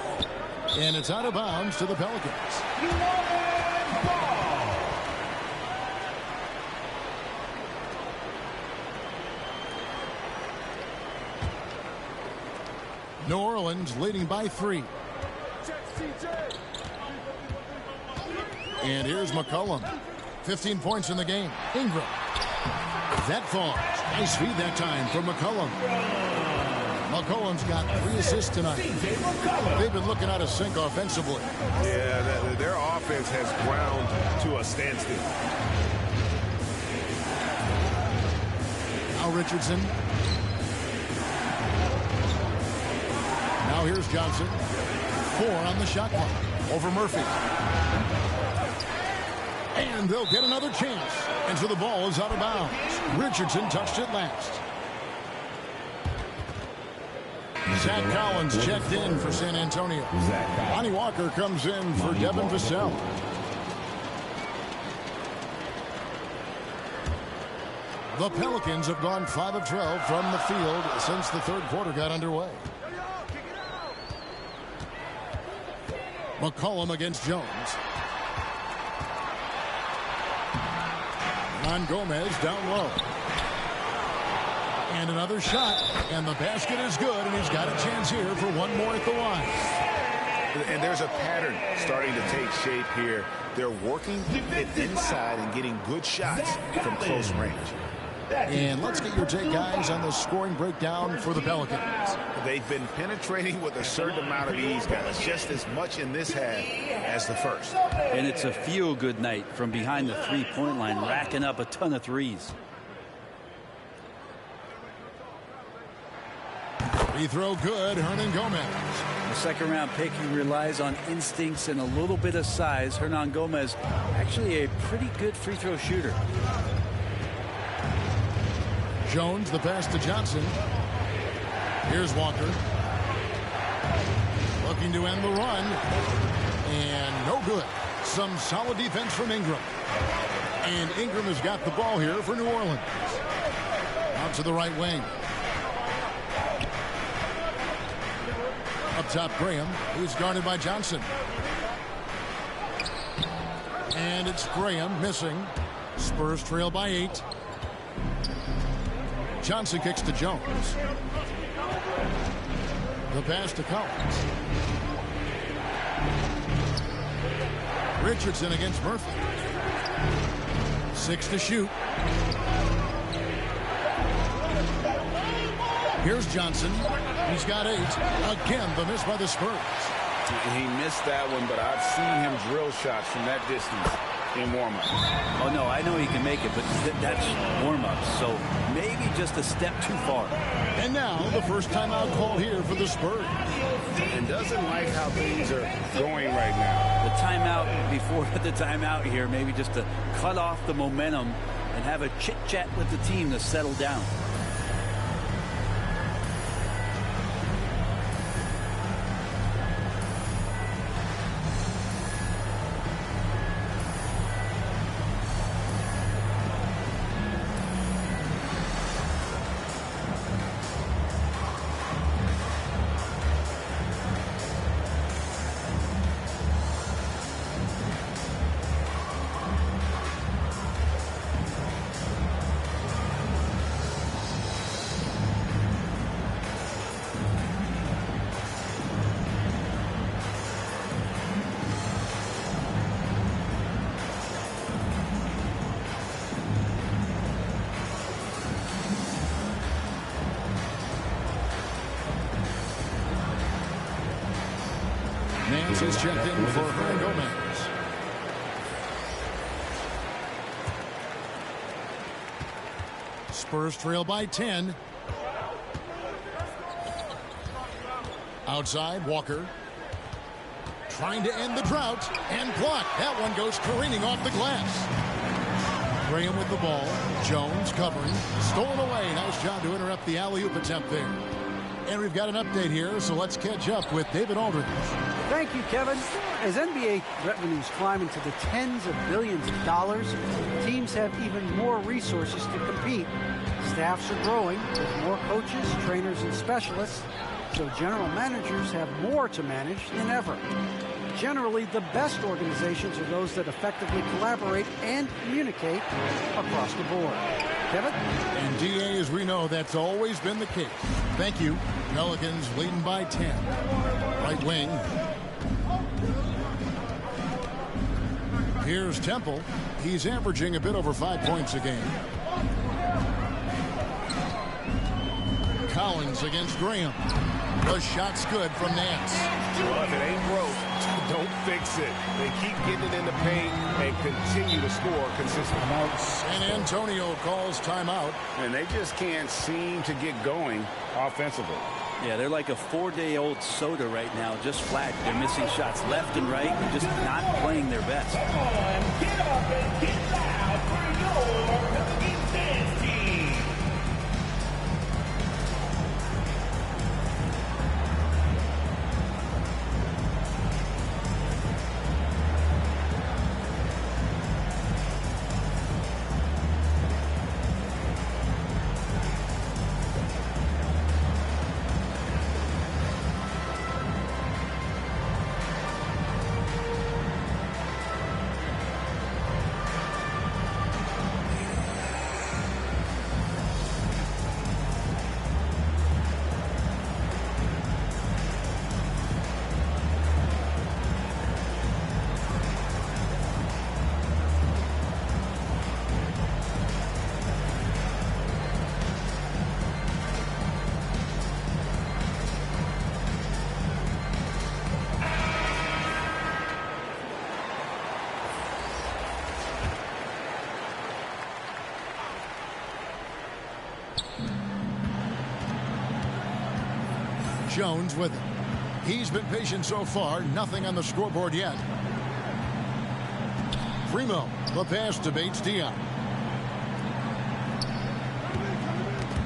And it's out of bounds to the Pelicans. New Orleans leading by 3. And here's McCollum. 15 points in the game. Ingram. That falls. Nice feed that time from McCollum. McCollum's got 3 assists tonight. They've been looking out of sync offensively. Yeah, their offense has ground to a standstill. Now Richardson. Now here's Johnson. 4 on the shot clock. Over Murphy. And they'll get another chance. And so the ball is out of bounds. Richardson touched it last. Zach Collins checked in for San Antonio. Lonnie Walker comes in for Devin Vassell. The Pelicans have gone 5 of 12 from the field since the third quarter got underway. McCollum against Jones. On Gomez down low. And another shot, and the basket is good, and he's got a chance here for one more at the line. And there's a pattern starting to take shape here. They're working it inside and getting good shots from close range. And let's get your take, guys, on the scoring breakdown for the Pelicans. They've been penetrating with a certain amount of ease, guys, just as much in this half as the first. And it's a feel-good night from behind the three-point line, racking up a ton of threes. Free throw good, Hernan Gomez. The second-round pick, he relies on instincts and a little bit of size. Hernan Gomez, actually a pretty good free throw shooter. Jones, the pass to Johnson. Here's Walker. Looking to end the run. And no good. Some solid defense from Ingram. And Ingram has got the ball here for New Orleans. Out to the right wing. Up top, Graham. He's guarded by Johnson. And it's Graham missing. Spurs trail by 8. Johnson kicks to Jones. The pass to Collins. Richardson against Murphy. 6 to shoot. Here's Johnson. He's got 8. Again, the miss by the Spurs. He missed that one, but I've seen him drill shots from that distance in warm-up. Oh, no, I know he can make it, but that's warm-up, so maybe just a step too far. And now the first timeout call here for the Spurs. And doesn't like how things are going right now. The timeout before the timeout here, maybe just to cut off the momentum and have a chit-chat with the team to settle down. Nance is checked in for Hernan Gomez. Spurs trail by 10. Outside, Walker. Trying to end the drought and blocked. That one goes careening off the glass. Graham with the ball. Jones covering. Stolen away. Nice job to interrupt the alley-oop attempt there. And we've got an update here, so let's catch up with David Aldridge. Thank you, Kevin. As NBA revenues climb into the tens of billions of dollars, teams have even more resources to compete. Staffs are growing with more coaches, trainers, and specialists, so general managers have more to manage than ever. Generally, the best organizations are those that effectively collaborate and communicate across the board. Kevin? And DA, as we know, that's always been the case. Thank you. Pelicans leading by 10. Right wing. Here's Temple. He's averaging a bit over 5 points a game. Collins against Graham. The shot's good from Nance. Well, if it ain't broke, don't fix it. They keep getting it in the paint and continue to score consistently. And Antonio calls timeout. And they just can't seem to get going offensively. Yeah, they're like a 4-day-old soda right now, just flat. They're missing shots left and right and just not playing their best. Come on, get up and get loud for your Pelicans dance team. Jones with it. He's been patient so far. Nothing on the scoreboard yet. Primo, the pass to Bates-Diop.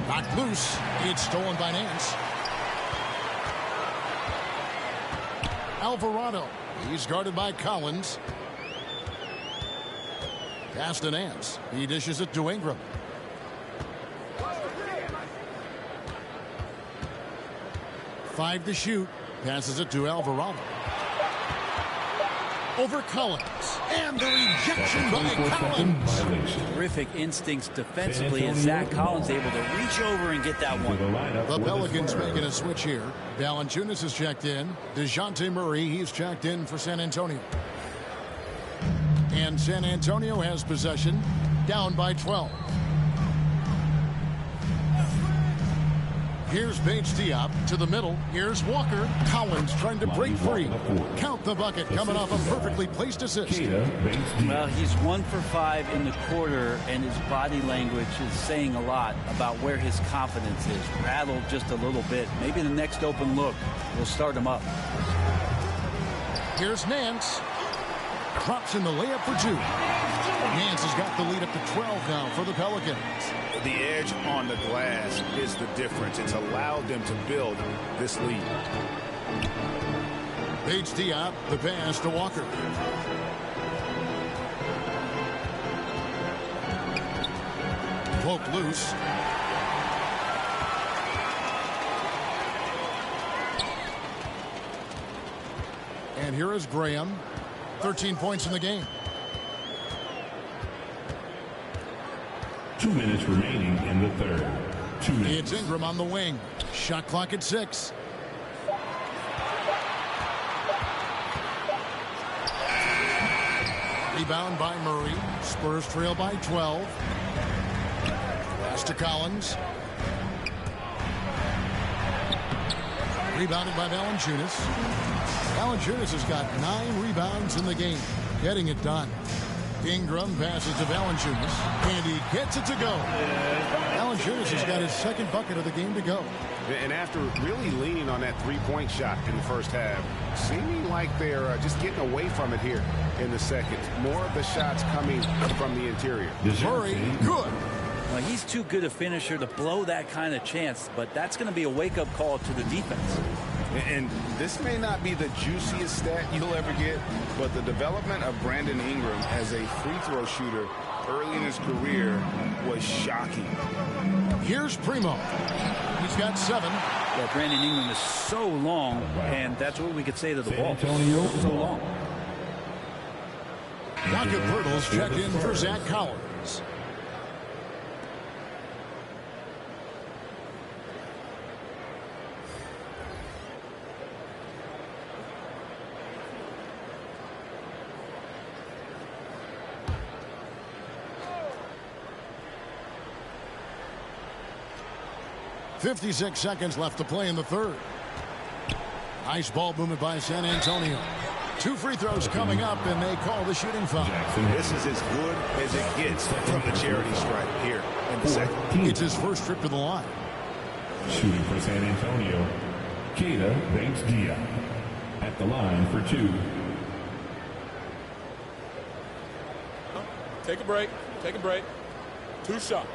Knocked loose. It's stolen by Nance. Alvarado. He's guarded by Collins. Pass to Nance. He dishes it to Ingram. Five to shoot. Passes it to Alvarado. Over Collins. And the rejection by Collins. Terrific instincts defensively as Zach Collins able to reach over and get that one. The Pelicans making a switch here. Valanciunas is checked in. DeJounte Murray, he's checked in for San Antonio. And San Antonio has possession, down by 12. Here's Bates-Diop to the middle. Here's Walker. Collins trying to break free. Count the bucket, coming off a perfectly placed assist. Well, he's 1 for 5 in the quarter, and his body language is saying a lot about where his confidence is. Rattled just a little bit. Maybe the next open look will start him up. Here's Nance. Drops in the layup for 2. Nance has got the lead up to 12 now for the Pelicans. The edge on the glass is the difference. It's allowed them to build this lead. Bates-Diop, the pass to Walker. Poked loose. And here is Graham. 13 points in the game. 2 minutes remaining in the third. 2 minutes. It's Ingram on the wing. Shot clock at 6. Rebound by Murray. Spurs trail by 12. Pass to Collins. Rebounded by Valanciunas. Valanciunas has got 9 rebounds in the game. Getting it done. Ingram passes to Valanciunas, and he gets it to go. Valanciunas has got his second bucket of the game to go. And after really leaning on that three-point shot in the first half, seeming like they're just getting away from it here in the second. More of the shots coming from the interior. Murray, good. Well, he's too good a finisher to blow that kind of chance, but that's going to be a wake-up call to the defense. And this may not be the juiciest stat you'll ever get, but the development of Brandon Ingram as a free throw shooter early in his career was shocking. Here's Primo. He's got 7. Well, Brandon Ingram is so long, and that's what we could say to the ball. So long. Rocket Pirtle's checked in for Zach Collins. .56 seconds left to play in the third. Nice ball movement by San Antonio. 2 free throws coming up, and they call the shooting foul. This is as good as it gets from the charity stripe here in the second. It's his first trip to the line. Shooting for San Antonio, Keita Bates-Diop at the line for 2. Take a break. Take a break. 2 shots.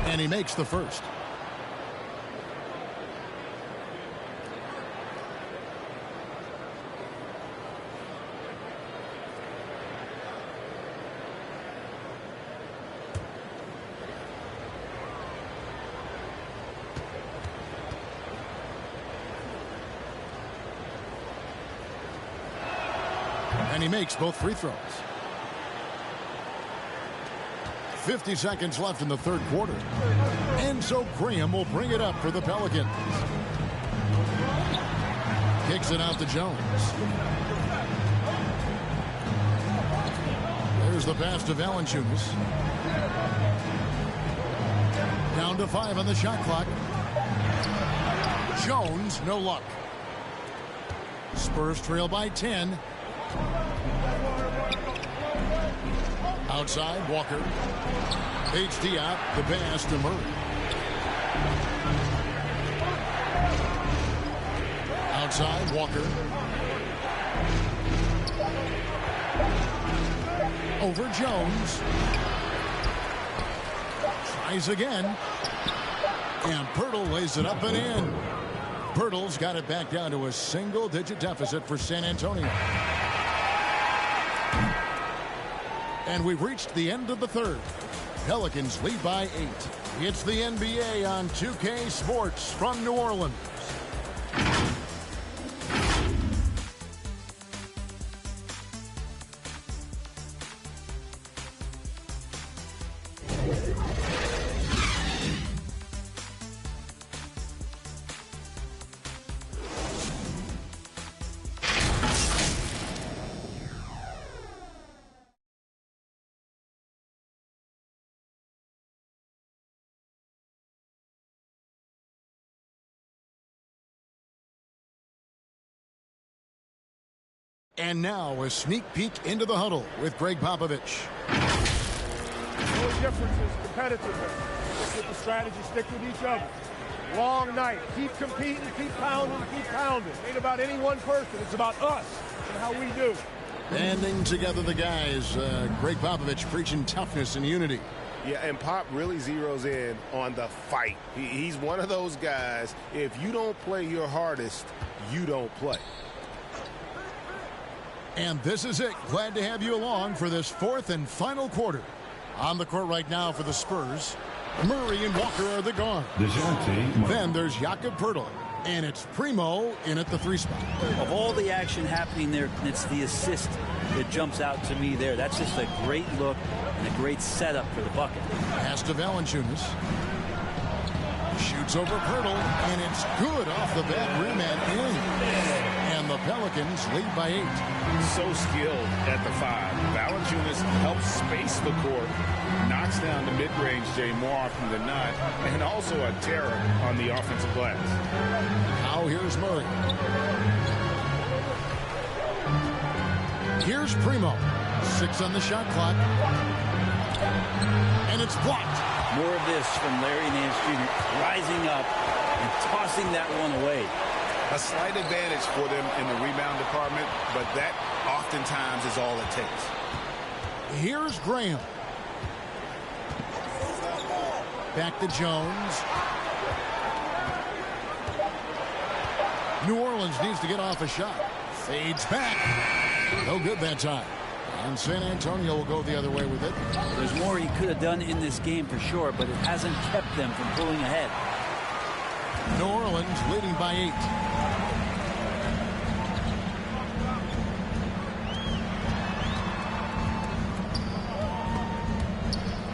And he makes the first. And he makes both free throws. 50 seconds left in the third quarter. And so Graham will bring it up for the Pelicans. Kicks it out to Jones. There's the pass to Valanciunas. Down to 5 on the shot clock. Jones, no luck. Spurs trail by 10. Outside, Walker. Paige Diop, the pass to Murray. Outside, Walker. Over Jones. Tries again. And Pirtle lays it up and in. Pirtle's got it back down to a single-digit deficit for San Antonio. And we've reached the end of the third. Pelicans lead by 8. It's the NBA on 2K Sports from New Orleans. And now a sneak peek into the huddle with Greg Popovich. The only difference is competitiveness. Stick with the strategy, stick with each other. Long night. Keep competing, keep pounding, keep pounding. It ain't about any one person. It's about us and how we do. Banding together the guys. Greg Popovich preaching toughness and unity. Yeah, and Pop really zeroes in on the fight. He's one of those guys, if you don't play your hardest, you don't play. And this is it. Glad to have you along for this fourth and final quarter. On the court right now for the Spurs, Murray and Walker are the guards. Then there's Jakob Poeltl, and it's Primo in at the 3 spot. Of all the action happening there, it's the assist that jumps out to me there. That's just a great look and a great setup for the bucket. Pass to Valanciunas. Shoots over Poeltl, and it's good off the back rim and in. And the Pelicans lead by 8. So skilled at the 5. Valanciunas helps space the court, knocks down the mid-range Jay more often than not, and also a terror on the offensive glass. Now here's Murray. Here's Primo. 6 on the shot clock. And it's blocked. More of this from Larry Nance Jr. rising up and tossing that one away. A slight advantage for them in the rebound department, but that oftentimes is all it takes. Here's Graham. Back to Jones. New Orleans needs to get off a shot. Fades back. No good that time. And San Antonio will go the other way with it. There's more he could have done in this game for sure, but it hasn't kept them from pulling ahead. New Orleans leading by 8.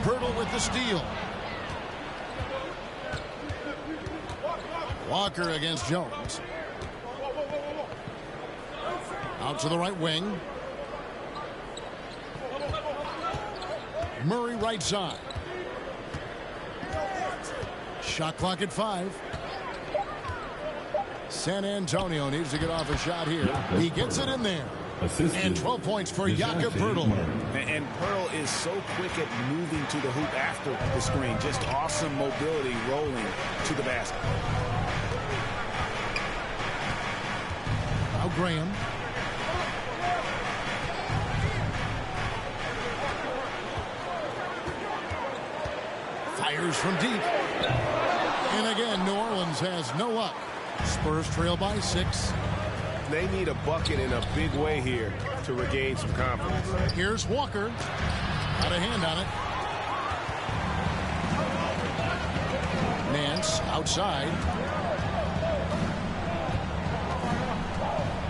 Poeltl with the steal. Walker against Jones. Out to the right wing. Murray right side. Shot clock at 5. San Antonio needs to get off a shot here. He gets it in there. And 12 points for Jakob Poeltl. And Poeltl is so quick at moving to the hoop after the screen. Just awesome mobility rolling to the basket. Now Graham. Fires from deep. And again, New Orleans has no luck. Spurs trail by 6. They need a bucket in a big way here to regain some confidence. Here's Walker. Got a hand on it. Nance outside.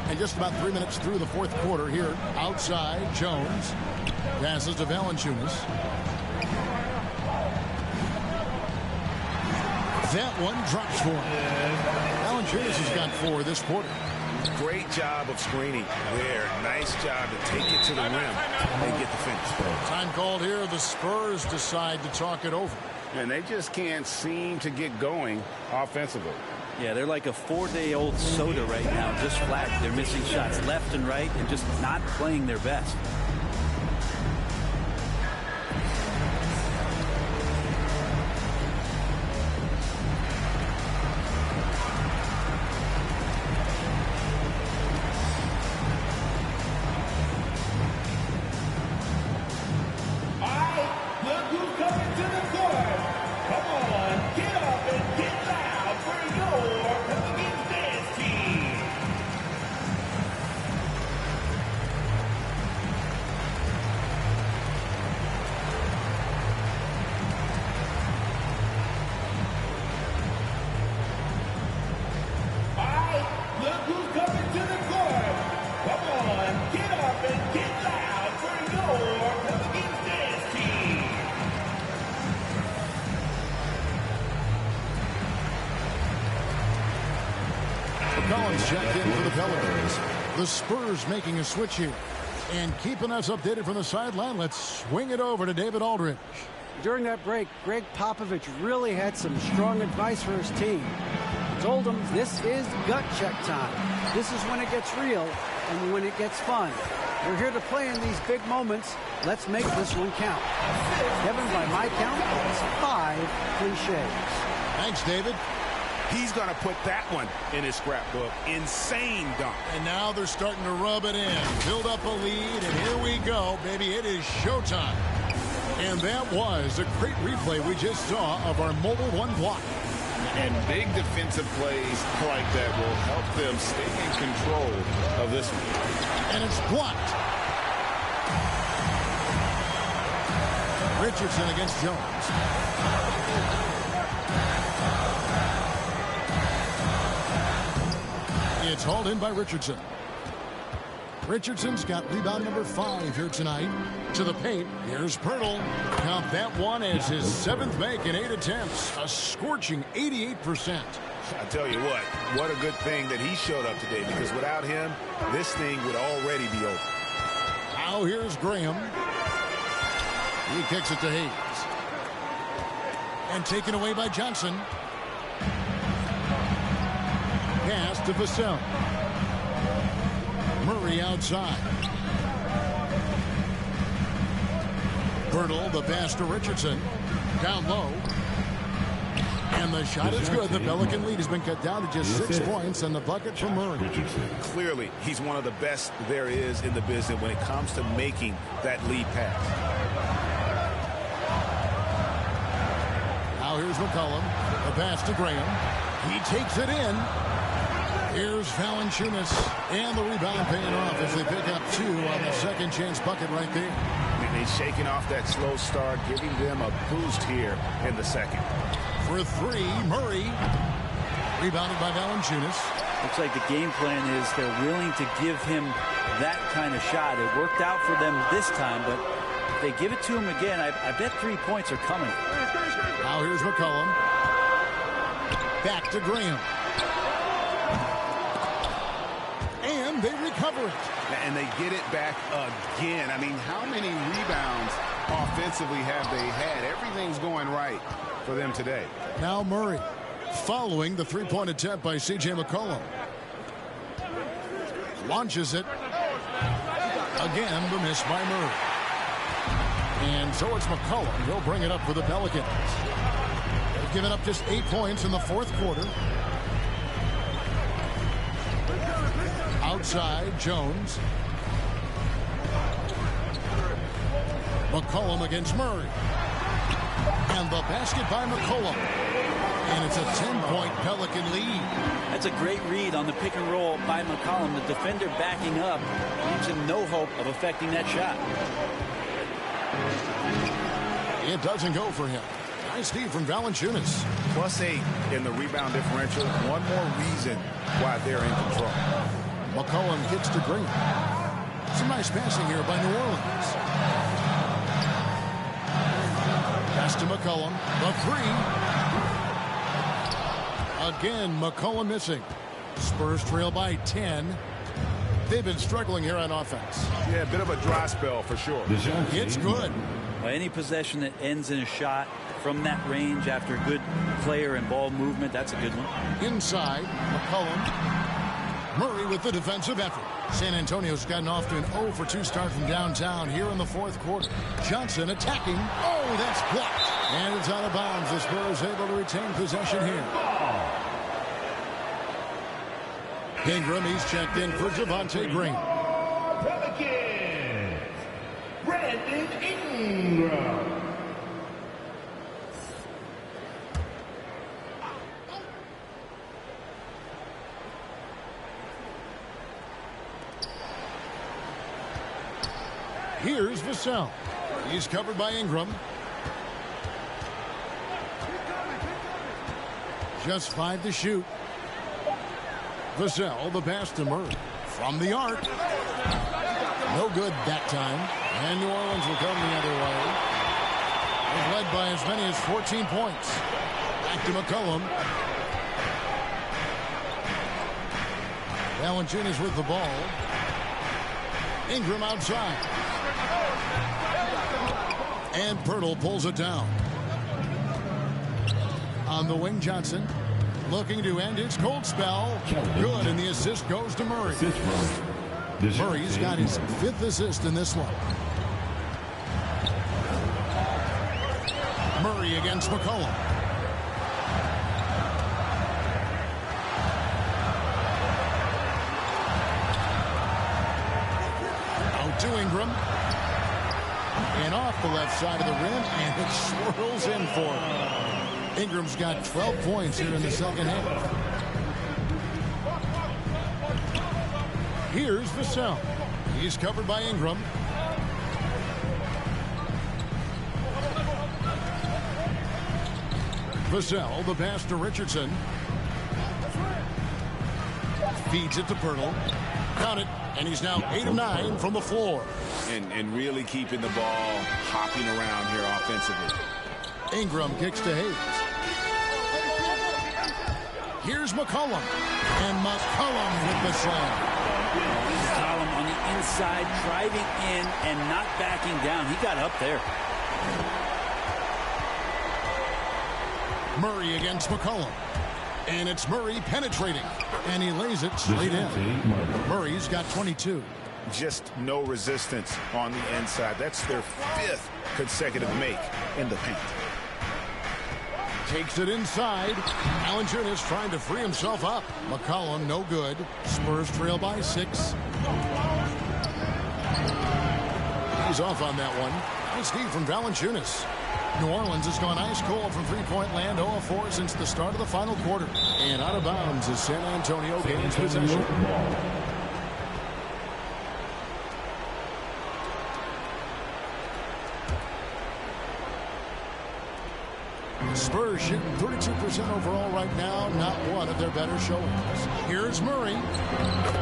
And just about 3 minutes through the fourth quarter here. Outside, Jones. Passes to Valanciunas. That one drops for him. Valanciunas has got 4 this quarter. Great job of screening there. Nice job to take it to the rim and get the finish. Time called here. The Spurs decide to talk it over. And they just can't seem to get going offensively. Yeah, they're like a 4-day-old soda right now, just flat. They're missing shots left and right and just not playing their best. Checked in for the Pelicans. The Spurs making a switch here. And keeping us updated from the sideline, let's swing it over to David Aldridge. During that break, Greg Popovich really had some strong advice for his team. He told them this is gut check time. This is when it gets real and when it gets fun. We're here to play in these big moments. Let's make this one count. Kevin, by my count, that's 5 cliches. Thanks, David. He's going to put that one in his scrapbook. Insane dunk. And now they're starting to rub it in. Build up a lead, and here we go, baby. It is showtime. And that was a great replay we just saw of our Mobile One block. And big defensive plays like that will help them stay in control of this one. And it's blocked. Richardson against Jones. It's hauled in by Richardson. Richardson's got rebound number 5 here tonight. To the paint, here's Pirtle. Count that one as his 7th make in 8 attempts. A scorching 88%. I tell you what a good thing that he showed up today, because without him, this thing would already be over. Now here's Graham. He kicks it to Hayes. And taken away by Johnson. Pass to Vassell. Murray outside. Pirtle, the pass to Richardson. Down low. And the shot is good. The Pelican lead has been cut down to just 6 points, and the bucket for Murray. Clearly, he's one of the best there is in the business when it comes to making that lead pass. Now here's McCollum. The pass to Graham. He takes it in. Here's Valanciunas, and the rebound paying off as they pick up 2 on the second chance bucket right there. He's shaking off that slow start, giving them a boost here in the second. For 3, Murray. Rebounded by Valanciunas. Looks like the game plan is they're willing to give him that kind of shot. It worked out for them this time, but if they give it to him again, I bet 3 points are coming. Now here's McCollum. Back to Graham. And they recover it. And they get it back again. I mean, how many rebounds offensively have they had? Everything's going right for them today. Now Murray, following the 3-point attempt by C.J. McCollum. Launches it. Again, the miss by Murray. And so it's McCollum. He'll bring it up for the Pelicans. They've given up just 8 points in the 4th quarter. Outside, Jones. McCollum against Murray. And the basket by McCollum. And it's a 10-point Pelican lead. That's a great read on the pick and roll by McCollum. The defender backing up leaves him no hope of affecting that shot. It doesn't go for him. Nice feed from Valanciunas. +8 in the rebound differential. One more reason why they're in control. McCollum gets to Green. Some nice passing here by New Orleans. Pass to McCollum. The 3. Again, McCollum missing. Spurs trail by 10. They've been struggling here on offense. Yeah, a bit of a dry spell for sure. It's good. Any possession that ends in a shot from that range after good player and ball movement, that's a good one. Inside, McCollum. Murray with the defensive effort. San Antonio's gotten off to an 0-for-2 start from downtown here in the fourth quarter. Johnson attacking. Oh, that's blocked. And it's out of bounds. The Spurs able to retain possession here. Ingram, he's checked in for Javonte Green. Pelicans, Brandon Ingram. Here's Vassell. He's covered by Ingram. Just 5 to shoot. Vassell, the pass to Murray. From the arc. No good that time. And New Orleans will come the other way. They've led by as many as 14 points. Back to McCollum. Valanciunas with the ball. Ingram outside. And Pirtle pulls it down. On the wing, Johnson looking to end his cold spell. Good, and the assist goes to Murray. Murray's got his 5th assist in this one. Murray against McCollum. Out to Ingram. And off the left side of the rim, and it swirls in for him. Ingram's got 12 points here in the second half. Here's Vassell. He's covered by Ingram. Vassell, the pass to Richardson. Feeds it to Pirtle. Count it, and he's now 8 of 9 from the floor. And really keeping the ball hopping around here offensively. Ingram kicks to Hayes. Here's McCollum. And McCollum with the slam. McCollum on the inside, driving in and not backing down. He got up there. Murray against McCollum. And it's Murray penetrating. And he lays it straight in. Murray's got 22. Just no resistance on the inside. That's their 5th consecutive make in the paint. Takes it inside. Valanciunas trying to free himself up. McCollum no good. Spurs trail by 6. He's off on that one. Nice D from Valanciunas. New Orleans has gone ice cold from three-point land, 0-4 since the start of the final quarter. And out of bounds as San Antonio gains possession. Spurs shooting 32% overall right now. Not one of their better showings. Here's Murray.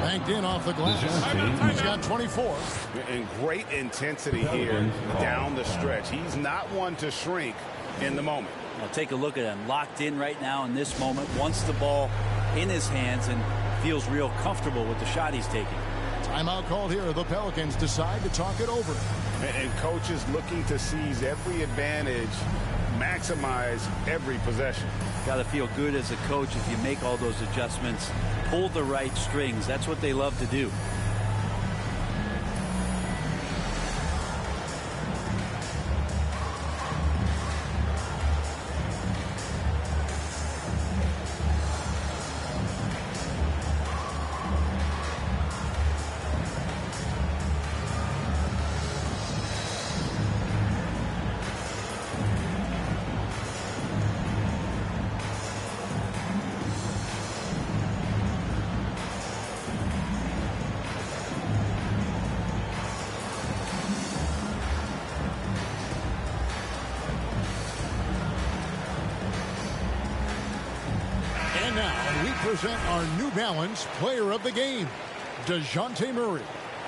Banked in off the glass. He's got 24. And great intensity here down the stretch. He's not one to shrink in the moment. Now take a look at him. Locked in right now in this moment. Wants the ball in his hands and feels real comfortable with the shot he's taking. Timeout called here. The Pelicans decide to talk it over. And coaches looking to seize every advantage, maximize every possession. Got to feel good as a coach if you make all those adjustments, pull the right strings. That's what they love to do. Present our New Balance player of the game, DeJounte Murray.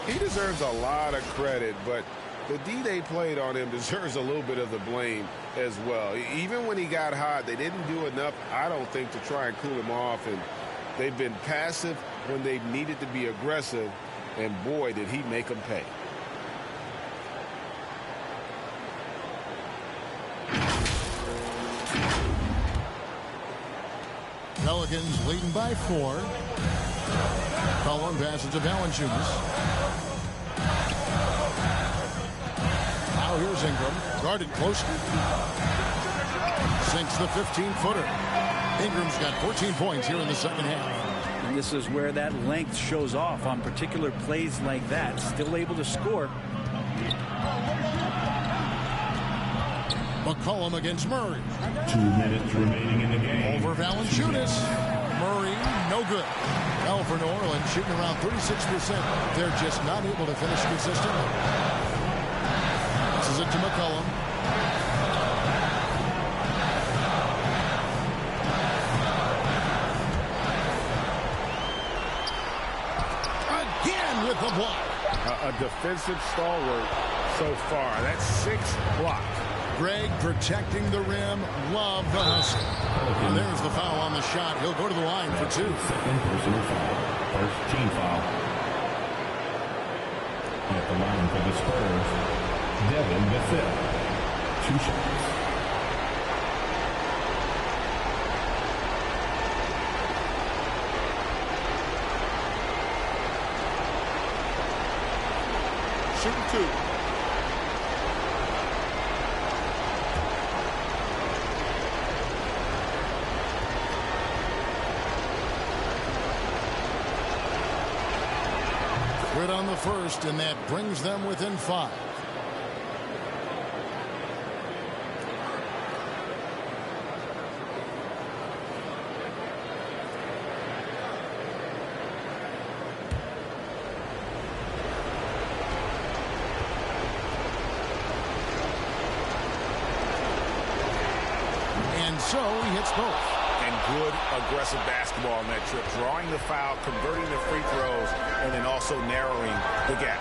He deserves a lot of credit, but the D they played on him deserves a little bit of the blame as well. Even when he got hot, they didn't do enough, I don't think, to try and cool him off. And they've been passive when they needed to be aggressive, and boy, did he make them pay. Pelicans leading by 4. McCollum passes to Valanciunas. Now here's Ingram. Guarded closely. Sinks the 15-footer. Ingram's got 14 points here in the second half. And this is where that length shows off on particular plays like that. Still able to score. McCollum against Murray. 2 minutes remaining in the game. Over Valanciunas. Murray, no good. Now for New Orleans, shooting around 36%. They're just not able to finish consistently. This is it to McCollum. Again with the block. A defensive stalwart so far. That's 6 blocks. Greg protecting the rim. Love the hustle. And there's the foul on the shot. He'll go to the line for 2. Second personal foul. First team foul. At the line for the Spurs, Devin Vassell. 2 shots. Shooting 2. Quit on the first, and that brings them within 5. And so he hits both. And good aggressive basketball on that trip. Drawing the foul, converting the free throws, and then also narrowing the gap.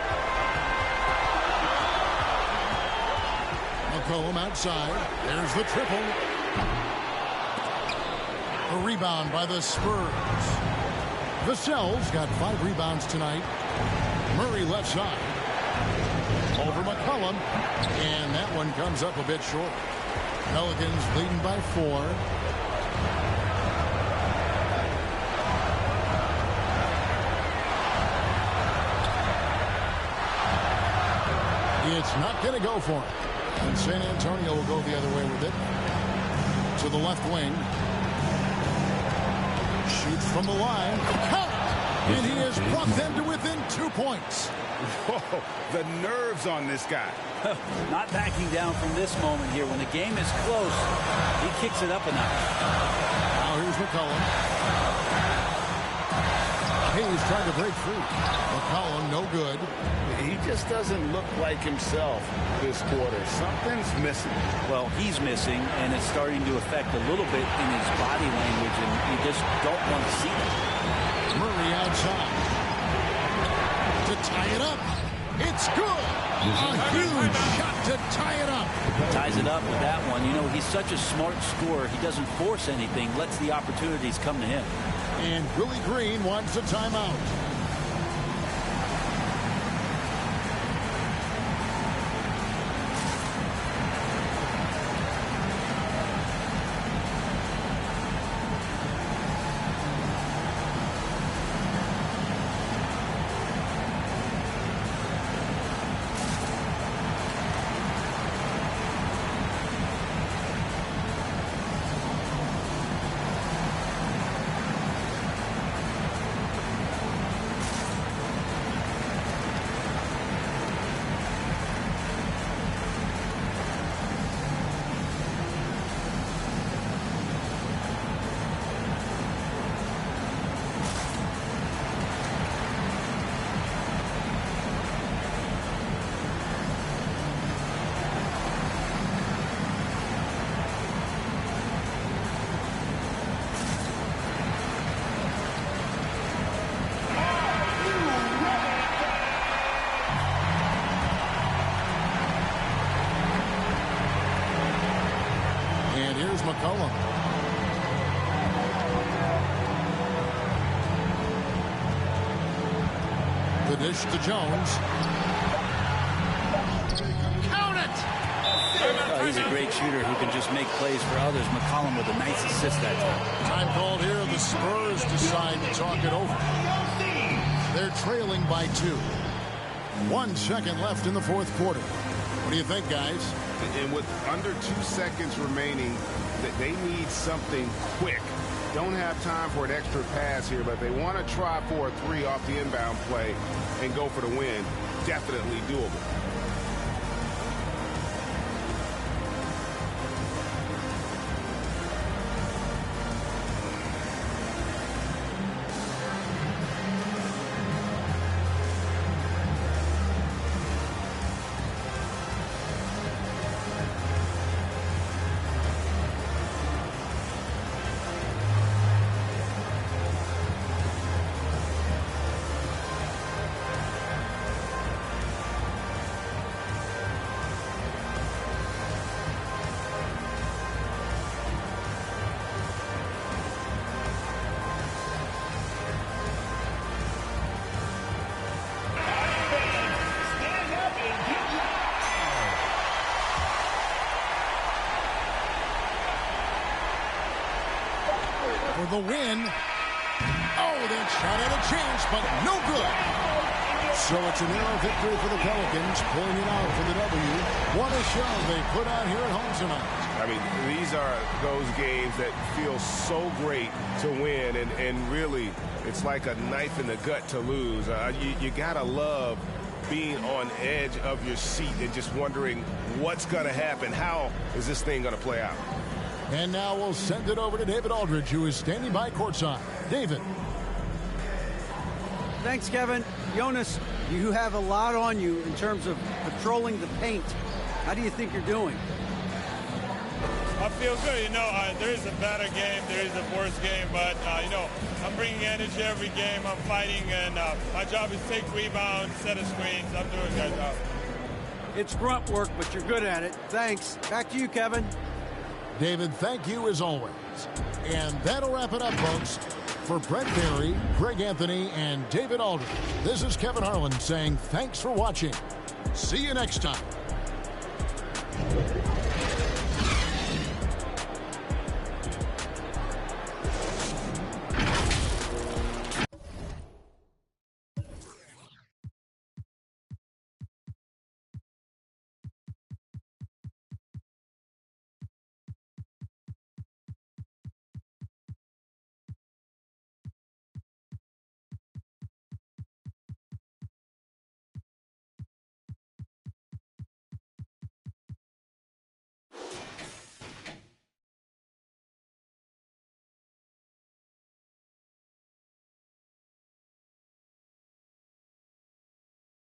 McCollum outside. There's the triple. A rebound by the Spurs. Vassell's got 5 rebounds tonight. Murray left side. Over McCollum. And that one comes up a bit short. Pelicans leading by 4. It's not going to go for him. And San Antonio will go the other way with it. To the left wing. Shoots from the line. Count! And he has brought them to within 2 points. Whoa, the nerves on this guy. Not backing down from this moment here. When the game is close, he kicks it up a notch. Now here's McCollum. Hayes trying to break free. McCollum no good. He just doesn't look like himself this quarter. Something's missing. Well, he's missing, and it's starting to affect a little bit in his body language, and you just don't want to see it. Murray outside. To tie it up. It's good. A huge shot to tie it up. Ties it up with that one. You know, he's such a smart scorer. He doesn't force anything, lets the opportunities come to him. And Willie Green wants a timeout. McCollum. The dish to Jones. Count it! he's a great shooter who can just make plays for others. McCollum with a nice assist that time. Time called here. The Spurs decide to talk it over. They're trailing by 2. 1 second left in the fourth quarter. What do you think, guys? And with under 2 seconds remaining, they need something quick. Don't have time for an extra pass here, but they want to try for a 3 off the inbound play and go for the win. Definitely doable. For the win. Oh, that shot had a chance, but no good. So it's a narrow victory for the Pelicans, pulling it out for the W. What a show they put out here at home tonight. I mean, these are those games that feel so great to win, and really, it's like a knife in the gut to lose. You gotta love being on edge of your seat and just wondering what's gonna happen. How is this thing gonna play out? And now we'll send it over to David Aldridge, who is standing by courtside. David. Thanks, Kevin. Jonas, you have a lot on you in terms of patrolling the paint. How do you think you're doing? I feel good. You know, there is a better game, there is a worse game, but, you know, I'm bringing energy every game. I'm fighting, and my job is take rebounds, set of screens. I'm doing that job. It's grunt work, but you're good at it. Thanks. Back to you, Kevin. David, thank you as always. And that'll wrap it up, folks. For Brett Barry, Greg Anthony, and David Aldridge, this is Kevin Harlan saying thanks for watching. See you next time.